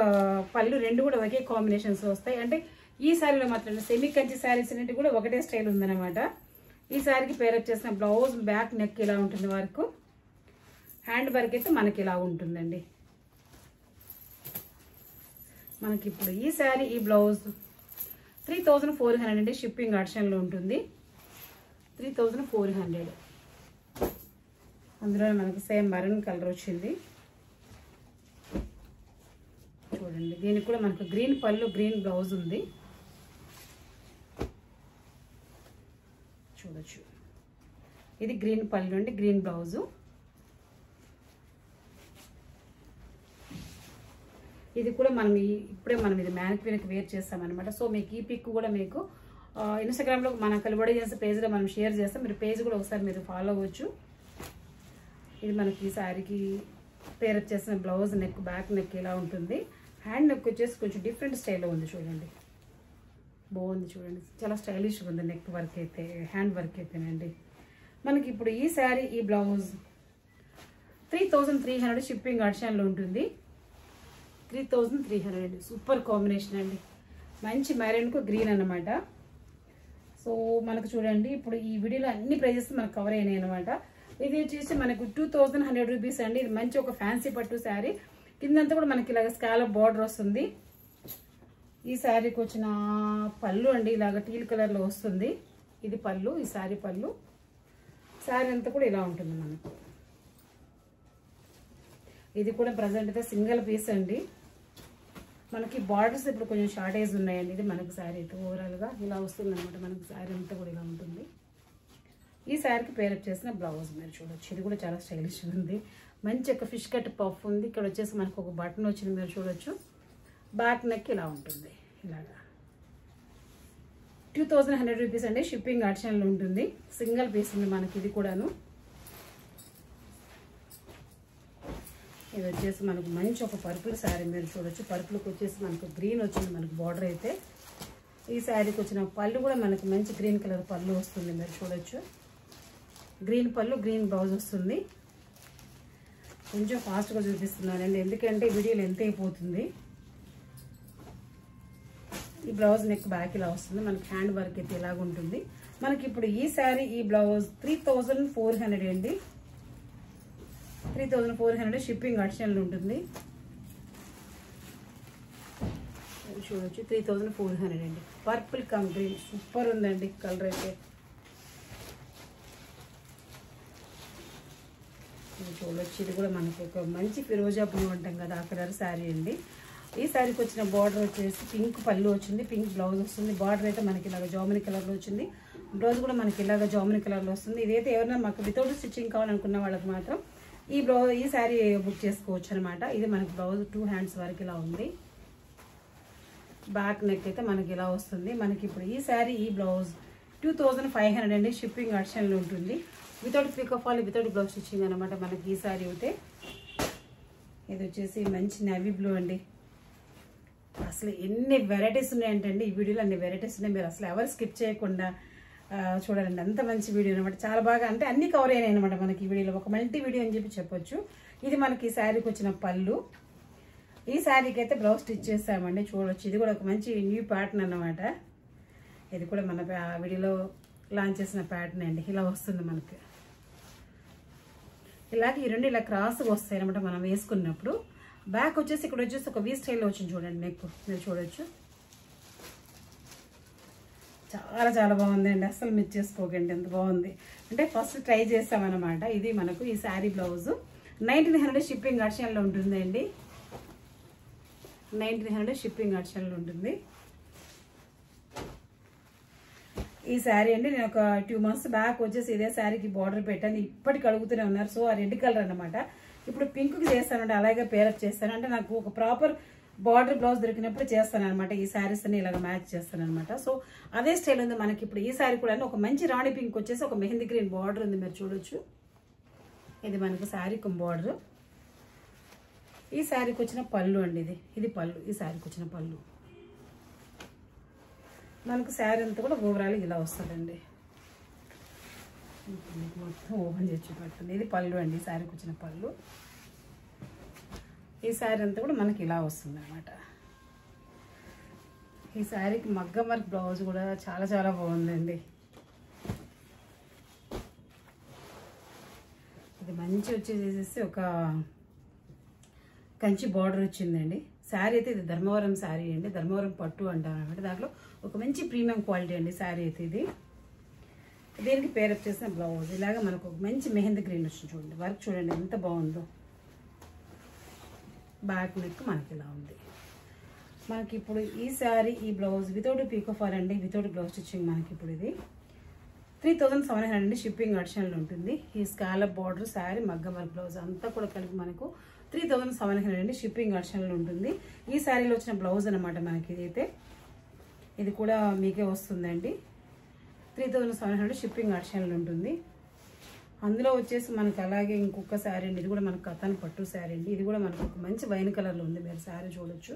పళ్ళు రెండు కూడా ఒకే కాంబినేషన్స్ వస్తాయి. అంటే ఈ శారీలో మాత్రం సెమీ కంచి శారీస్ అన్నింటి కూడా ఒకటే స్టైల్ ఉందన్నమాట. ఈ శారీకి పేరప్ చేసిన బ్లౌజ్ బ్యాక్ నెక్ ఇలా ఉంటుంది వర్క్. హ్యాండ్ వర్క్ అయితే మనకి ఇలా ఉంటుందండి. మనకి ఇప్పుడు ఈ శారీ ఈ బ్లౌజ్ 3400 అండి. షిప్పింగ్ ఆప్షన్లో ఉంటుంది. 3400. అందులో మనకు సేమ్ మరూన్ కలర్ వచ్చింది. చూడండి, దీనికి కూడా మనకు గ్రీన్ పళ్ళు గ్రీన్ బ్లౌజ్ ఉంది. చూడొచ్చు, ఇది గ్రీన్ పళ్ళు అండి, గ్రీన్ బ్లౌజు. ఇది కూడా మనం ఇప్పుడే ఇది మ్యానిక్యూర్కి వేర్ చేస్తామన్నమాట. సో మీకు ఈ పిక్ కూడా మీకు ఇన్స్టాగ్రామ్లో మన కలుబడి చేసే పేజ్లో మనం షేర్ చేస్తాం. మీరు పేజ్ కూడా ఒకసారి మీరు ఫాలో అవ్వచ్చు. ఇది మనకి ఈ శారీకి పేరప్ చేసిన బ్లౌజ్, నెక్ బ్యాక్ నెక్ ఇలా ఉంటుంది. హ్యాండ్ నెక్ వచ్చేసి కొంచెం డిఫరెంట్ స్టైల్లో ఉంది చూడండి, బాగుంది చూడండి, చాలా స్టైలిష్గా ఉంది. నెక్ వర్క్ అయితే, హ్యాండ్ వర్క్ అయితేనండి. మనకి ఇప్పుడు ఈ శారీ ఈ బ్లౌజ్ 3300 షిప్పింగ్ ఆప్షన్లో ఉంటుంది. 3300 అండి, సూపర్ కాంబినేషన్ అండి. మంచి మెరూన్కు గ్రీన్ అన్నమాట. సో మనకు చూడండి, ఇప్పుడు ఈ వీడియోలో అన్ని ప్రైజెస్ మనకు కవర్ అయినాయి అనమాట. ఇది వచ్చేసి మనకు 2100 రూపీస్ అండి. ఇది మంచి ఒక ఫ్యాన్సీ పట్టు శారీ. కిందంతా కూడా మనకి ఇలాగ స్కాలప్ బార్డర్ వస్తుంది. ఈ శారీకి వచ్చిన పళ్ళు అండి ఇలాగ టీల్ కలర్లో వస్తుంది. ఇది పళ్ళు, ఈ శారీ పళ్ళు. శారీ అంతా కూడా ఇలా ఉంటుంది మనకు. ఇది కూడా ప్రజెంట్ అయితే సింగిల్ పీస్ అండి. మనకి బార్డర్స్ ఇప్పుడు కొంచెం షార్టేజ్ ఉన్నాయండి. ఇది మనకు శారీ అయితే ఓవరాల్గా ఇలా వస్తుంది అనమాట. మనకు శారీ అంతా కూడా ఇలా ఉంటుంది. ఈ శారీకి పేరప్ చేసిన బ్లౌజ్ మీరు చూడొచ్చు, ఇది కూడా చాలా స్టైలిష్ ఉంది. మంచి ఒక ఫిష్ కట్ పఫ్ ఉంది. ఇక్కడ వచ్చేసి మనకు ఒక బటన్ వచ్చింది, మీరు చూడొచ్చు. బ్యాక్ నెక్ ఇలా ఉంటుంది, ఇలాగా 2100 రూపీస్ అండి. షిప్పింగ్ ఆప్షన్లో ఉంటుంది. సింగిల్ పీస్ ఉంది మనకి ఇది కూడాను. ఇది వచ్చేసి మనకు మంచి ఒక పర్పుల్ శారీ మీరు చూడొచ్చు. పర్పుల్కి వచ్చేసి మనకు గ్రీన్ వచ్చింది మనకు బార్డర్ అయితే. ఈ శారీకి వచ్చిన పళ్ళు కూడా మనకు మంచి గ్రీన్ కలర్ పళ్ళు వస్తుంది, మీరు చూడొచ్చు. గ్రీన్ పళ్ళు గ్రీన్ బ్లౌజ్ వస్తుంది. కొంచెం ఫాస్ట్గా చూపిస్తున్నానండి, ఎందుకంటే వీడియోలు ఎంత అయిపోతుంది. ఈ బ్లౌజ్ నెక్ బ్యాక్ ఇలా వస్తుంది. మనకి హ్యాండ్ వర్క్ అయితే ఇలాగ ఉంటుంది. మనకి ఇప్పుడు ఈ శారీ ఈ బ్లౌజ్ 3400 అండి. 3400 షిప్పింగ్ ఆప్షన్లో ఉంటుంది. చూడొచ్చు, 3400 అండి. పర్పుల్ కమ్ గ్రీన్ సూపర్ ఉందండి కలర్ అయితే. చూడొచ్చు, ఇది కూడా మనకి ఒక మంచి ఫిరోజా బ్లూ అంటాం కదా, ఆ కలర్ శారీ అండి. ఈ శారీకి వచ్చిన బార్డర్ వచ్చేసి పింక్ పళ్ళు వచ్చింది, పింక్ బ్లౌజ్ వస్తుంది. బార్డర్ అయితే మనకి ఇలాగ జామినీ కలర్లో వచ్చింది. బ్లౌజ్ కూడా మనకి ఇలాగ జామినీ కలర్లో వస్తుంది. ఇదైతే ఎవరైనా మాకు వితౌట్ స్టిచ్చింగ్ కావాలనుకున్న వాళ్ళకి మాత్రం ఈ శారీ బుక్ చేసుకోవచ్చు అనమాట. ఇది మనకి బ్లౌజ్ 2 హ్యాండ్స్ వరకు ఇలా ఉంది. బ్యాక్ నెక్ అయితే మనకి ఇలా వస్తుంది. మనకి ఇప్పుడు ఈ శారీ ఈ బ్లౌజ్ 2500 అండి. షిప్పింగ్ ఆప్షన్లో ఉంటుంది. Without pick of all, without blouse stitching అనమాట మనకి ఈ శారీ అయితే. ఇది వచ్చేసి మంచి నేవీ బ్లూ అండి. అసలు ఎన్ని వెరైటీస్ ఉన్నాయంటండి ఈ వీడియోలో, అన్ని వెరైటీస్ ఉన్నాయి. మీరు అసలు ఎవరు స్కిప్ చేయకుండా చూడాలండి, అంత మంచి వీడియో అనమాట. చాలా బాగా అంటే అన్ని కవర్ అయినాయి అనమాట మనకి ఈ వీడియోలో. ఒక మల్టీ వీడియో అని చెప్పి చెప్పొచ్చు. ఇది మనకి ఈ శారీకి వచ్చిన పళ్ళు. ఈ శారీకి అయితే బ్లౌజ్ స్టిచ్ చేస్తామండి, చూడొచ్చు. ఇది కూడా ఒక మంచి న్యూ ప్యాటర్న్ అన్నమాట. ఇది కూడా మన వీడియోలో లాంచ్ చేసిన ప్యాటర్న్ అండి. ఇలా వస్తుంది మనకి. ఇలాగే ఈ రెండు ఇలా క్రాస్గా వస్తాయి అనమాట మనం వేసుకున్నప్పుడు. బ్యాక్ వచ్చేసి ఇక్కడ వచ్చేసి ఒక వీ స్టైల్లో వచ్చింది చూడండి నెక్, మీరు చూడొచ్చు. చాలా చాలా బాగుందండి, అస్సలు మిస్ చేసుకోకండి, ఎంత బాగుంది అంటే. ఫస్ట్ ట్రై చేస్తామన్నమాట. ఇది మనకు ఈ శారీ బ్లౌజ్ 1900 షిప్పింగ్ ఆప్షన్లో ఉంటుందండి. 1900 షిప్పింగ్ ఆప్షన్లో ఉంటుంది. ఈ శారీ అండి నేను ఒక 2 months బ్యాక్ వచ్చేసి ఇదే శారీకి బార్డర్ పెట్టాను. ఇప్పటికి అడుగుతూనే ఉన్నారు. సో ఆ రెడ్ కలర్ అనమాట. ఇప్పుడు పింక్కి చేస్తానంటే అలాగే పేరప్ చేస్తాను. అంటే నాకు ఒక ప్రాపర్ బార్డర్ బ్లౌజ్ దొరికినప్పుడు చేస్తాను అనమాట. ఈ శారీస్ అన్ని ఇలాగ మ్యాచ్ చేస్తాను అనమాట. సో అదే స్టైల్ ఉంది మనకి ఇప్పుడు ఈ శారీ కూడా. ఒక మంచి రాణి పింక్ వచ్చేసి ఒక మెహందీ గ్రీన్ బార్డర్ ఉంది, మీరు చూడొచ్చు. ఇది మనకు శారీకి బార్డర్. ఈ శారీకి వచ్చిన పళ్ళు అండి, ఇది పళ్ళు. ఈ శారీకి వచ్చిన పళ్ళు మనకు శారీ అంతా కూడా ఓవరాల్ ఇలా వస్తుందండి. మొత్తం ఓపెన్ చేసి చూపెడుతుంది. ఇది పళ్ళు అండి, శారీకి వచ్చిన పళ్ళు. ఈ శారీ అంతా కూడా మనకి ఇలా వస్తుంది అన్నమాట. ఈ శారీకి మగ్గం వర్క్ బ్లౌజ్ కూడా చాలా చాలా బాగుందండి. ఇది మంచి వచ్చేసేసి ఒక కంచి బార్డర్ వచ్చిందండి. శారీ అయితే ఇది ధర్మవరం శారీ అండి, ధర్మవరం పట్టు అంటాం అనమాట. దాంట్లో ఒక మంచి ప్రీమియం క్వాలిటీ అండి శారీ అయితే ఇది. దీనికి పేరప్ చేసిన బ్లౌజ్ ఇలాగ మనకు ఒక మంచి మెహందీ గ్రీన్ వచ్చింది చూడండి. వర్క్ చూడండి ఎంత బాగుందో. బ్యాక్ నెక్ మనకి ఇలా ఉంది. మనకి ఇప్పుడు ఈ శారీ ఈ బ్లౌజ్ వితౌట్ పీకో ఫాల్ అండి, వితౌట్ బ్లౌజ్ స్టిచ్చింగ్. మనకి ఇప్పుడు ఇది 3700 అండి, షిప్పింగ్ అడిషనల్ ఉంటుంది. ఈ స్కాలప్ బార్డర్ శారీ మగ్గం వర్క్ బ్లౌజ్ అంతా కూడా కలిపి మనకు 3700 అండి, షిప్పింగ్ అడిషనల్ ఉంటుంది. ఈ శారీలో వచ్చిన బ్లౌజ్ అనమాట మనకి ఇదైతే. ఇది కూడా మీకే వస్తుందండి. 3700 షిప్పింగ్ అడిషనల్ ఉంటుంది. అందులో వచ్చేసి మనకు అలాగే ఇంకొక శారీ అండి, ఇది కూడా మనకు కథన్ పట్టు శారీ అండి. ఇది కూడా మనకు ఒక మంచి వైన్ కలర్లో ఉంది, మీరు శారీ చూడొచ్చు.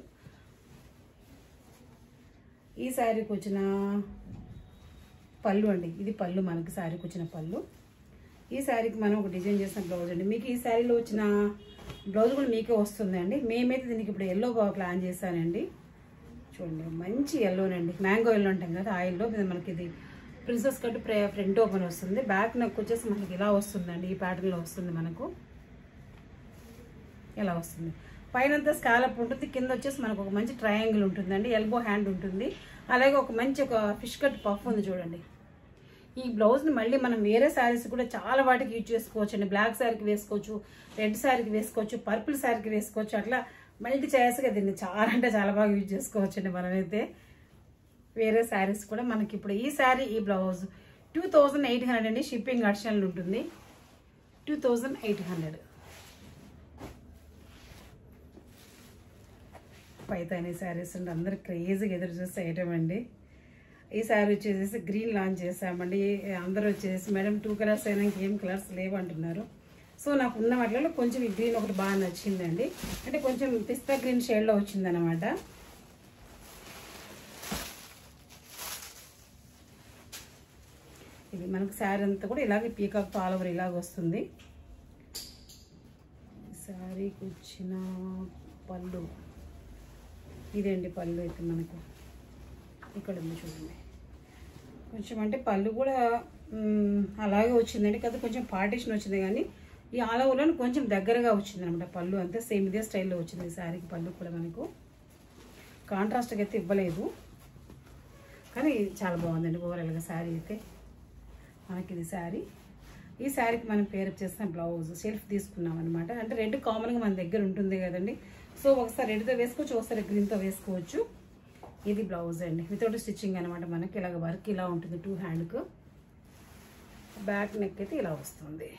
ఈ శారీకి వచ్చిన పళ్ళు అండి, ఇది పళ్ళు మనకి శారీకి వచ్చిన పళ్ళు. ఈ శారీకి మనం ఒక డిజైన్ చేసిన బ్లౌజ్ అండి. మీకు ఈ శారీలో వచ్చిన బ్లౌజ్ కూడా మీకే వస్తుందండి. మేమైతే దీనికి ఇప్పుడు ఎల్లో ప్లాన్ చేశానండి. చూడండి మంచి ఎల్లోనండి, మ్యాంగో ఎల్లో అంటాం కదా, ఆ ఎల్లో మీద మనకి ఇది ప్రిన్సెస్ కట్ ఫ్రంట్ ఓపెన్ వస్తుంది. బ్యాక్ నెక్ వచ్చేసి మనకి ఇలా వస్తుందండి, ఈ ప్యాటర్న్లో వస్తుంది మనకు. ఇలా వస్తుంది. పైనంతా స్కాలప్ ఉంటుంది, కింద వచ్చేసి మనకు ఒక మంచి ట్రయాంగిల్ ఉంటుందండి, ఎల్బో హ్యాండ్ ఉంటుంది. అలాగే ఒక మంచి ఒక ఫిష్ కట్ పఫ్ ఉంది చూడండి. ఈ బ్లౌజ్ని మళ్ళీ మనం వేరే శారీస్ కూడా చాలా వాటికి యూజ్ చేసుకోవచ్చు అండి. బ్లాక్ శారీకి వేసుకోవచ్చు, రెడ్ శారీకి వేసుకోవచ్చు, పర్పుల్ శారీకి వేసుకోవచ్చు. అట్లా మల్టీ చాయిస్గా దీన్ని చాలా అంటే చాలా బాగా యూజ్ చేసుకోవచ్చు అండి మనమైతే. వేరే శారీస్ కూడా మనకి ఇప్పుడు ఈ శారీ ఈ బ్లౌజ్ 2800 అండి, షిప్పింగ్ అడిషనల్ ఉంటుంది. 2800. పైతాని శారీస్ అంటే అందరు క్రేజీగా ఎదురు చూస్తే ఐటమ్ అండి. ఈ శారీ వచ్చేసి గ్రీన్ లాంచ్ చేసామండి. అందరూ వచ్చేసి మేడం 2 కలర్స్ అయినా ఇంకేం కలర్స్ లేవు అంటున్నారు. సో నాకు ఉన్న వాటిలో కొంచెం ఈ గ్రీన్ ఒకటి బాగా నచ్చిందండి. అంటే కొంచెం పిస్తా గ్రీన్ షేడ్లో వచ్చిందనమాట. ఇది మనకు శారీ అంతా కూడా ఇలాగే పీకాక్ ఆల్ ఓవర్ ఇలాగ వస్తుంది. శారీకి వచ్చిన పళ్ళు ఇదేంటి, పళ్ళు అయితే మనకు ఇక్కడ ఉంది చూడండి. కొంచెం అంటే పళ్ళు కూడా అలాగే వచ్చిందండి కదా, కొంచెం పార్టిషన్ వచ్చింది. కానీ ఈ ఆల్ ఓవర్లో కొంచెం దగ్గరగా వచ్చింది అనమాట పళ్ళు, అంతే సేమ్ ఇదే స్టైల్లో వచ్చింది శారీకి పళ్ళు కూడా. మనకు కాంట్రాస్ట్గా అయితే ఇవ్వలేదు, కానీ చాలా బాగుందండి ఓవరాల్గా శారీ అయితే. మనకి ఇది శారీ. ఈ శారీకి మనం పేరప్ చేసిన బ్లౌజ్ సెల్ఫ్ తీసుకున్నాం అనమాట. అంటే రెడ్ కామన్గా మన దగ్గర ఉంటుంది కదండి. సో ఒకసారి రెడ్తో వేసుకోవచ్చు, ఒకసారి గ్రీన్తో వేసుకోవచ్చు. ఇది బ్లౌజ్ అండి, వితౌట్ స్టిచ్చింగ్ అనమాట. మనకి ఇలాగ వర్క్ ఇలా ఉంటుంది 2 హ్యాండ్కు. బ్యాక్ నెక్ అయితే ఇలా వస్తుంది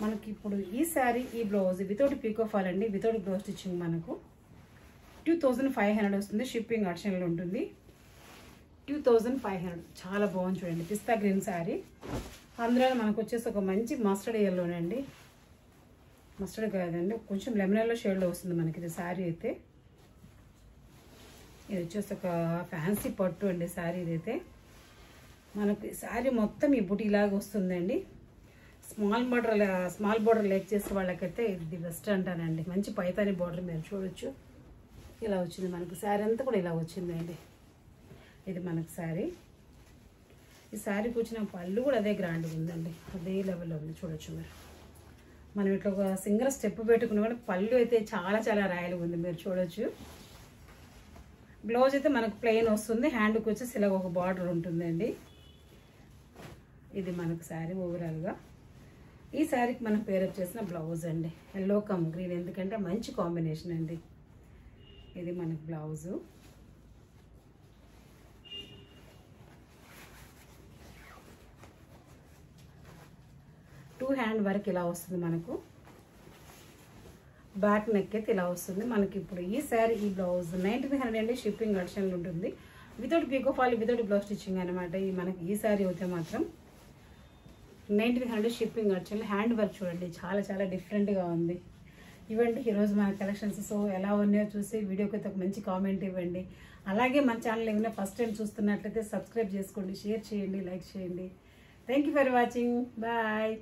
మనకి. ఇప్పుడు ఈ శారీ ఈ బ్లౌజ్ వితౌట్ పీకో ఫాల్ అండి, వితౌట్ బ్లౌజ్ స్టిచ్చింగ్ మనకు 2500 వస్తుంది, షిప్పింగ్ అడిషనల్ ఉంటుంది. 2500 చాలా బాగుంది చూడండి. పిస్తా గ్రీన్ శారీ, అందులో మనకు వచ్చేసి ఒక మంచి మస్టర్డ్ ఎల్లోనండి. మస్టర్డ్ కాదండి, కొంచెం లెమన్ ఎల్లో షేడ్లో వస్తుంది మనకి ఇది శారీ అయితే. ఇది వచ్చేసి ఒక ఫ్యాన్సీ పట్టు అండి శారీ. ఇదైతే మనకి శారీ మొత్తం ఈ బుటీలాగా వస్తుందండి. స్మాల్ బార్డర్ లైక్ చేసే వాళ్ళకైతే ఇది బెస్ట్ అంటానండి. మంచి పైతాని బార్డర్ మీరు చూడొచ్చు. ఇలా వచ్చింది మనకు శారీ అంతా కూడా ఇలా వచ్చిందండి. ఇది మనకు శారీ. ఈ శారీకి వచ్చిన పళ్ళు కూడా అదే గ్రాండ్గా ఉందండి, అదే లెవెల్లో ఉంది చూడొచ్చు మీరు. మనం ఇట్లా ఒక సింగిల్ స్టెప్ పెట్టుకున్న కూడా పళ్ళు అయితే చాలా చాలా రాయలుగా ఉంది, మీరు చూడొచ్చు. బ్లౌజ్ అయితే మనకు ప్లెయిన్ వస్తుంది, హ్యాండ్కి వచ్చేసి ఇలా ఒక బార్డర్ ఉంటుందండి. ఇది మనకు శారీ ఓవరాల్గా. ఈ శారీకి మనం పేరప్ చేసిన బ్లౌజ్ అండి, ఎల్లో కమ్ గ్రీన్, ఎందుకంటే మంచి కాంబినేషన్ అండి. ఇది మనకు బ్లౌజు. హ్యాండ్ వర్క్ ఇలా వస్తుంది మనకు. బ్యాక్ నెక్ అయితే ఇలా వస్తుంది మనకి. ఇప్పుడు ఈ శారీ ఈ బ్లౌజ్ 1900 అండి, షిప్పింగ్ అడిషనల్ ఉంటుంది. Without picot fall, without blouse stitching అనమాట. ఈ మనకి ఈ శారీ అయితే మాత్రం 1900 షిప్పింగ్ అడిషనల్. హ్యాండ్ వర్క్ చూడండి, చాలా చాలా డిఫరెంట్గా ఉంది. ఇవ్వండి ఈరోజు మన కలెక్షన్స్. సో ఎలా ఉన్నాయో చూసి వీడియోకి అయితే ఒక మంచి కామెంట్ ఇవ్వండి. అలాగే మన ఛానల్ ఏమైనా ఫస్ట్ టైం చూస్తున్నట్లయితే సబ్స్క్రైబ్ చేసుకోండి, షేర్ చేయండి, లైక్ చేయండి. Thank you for watching. Bye.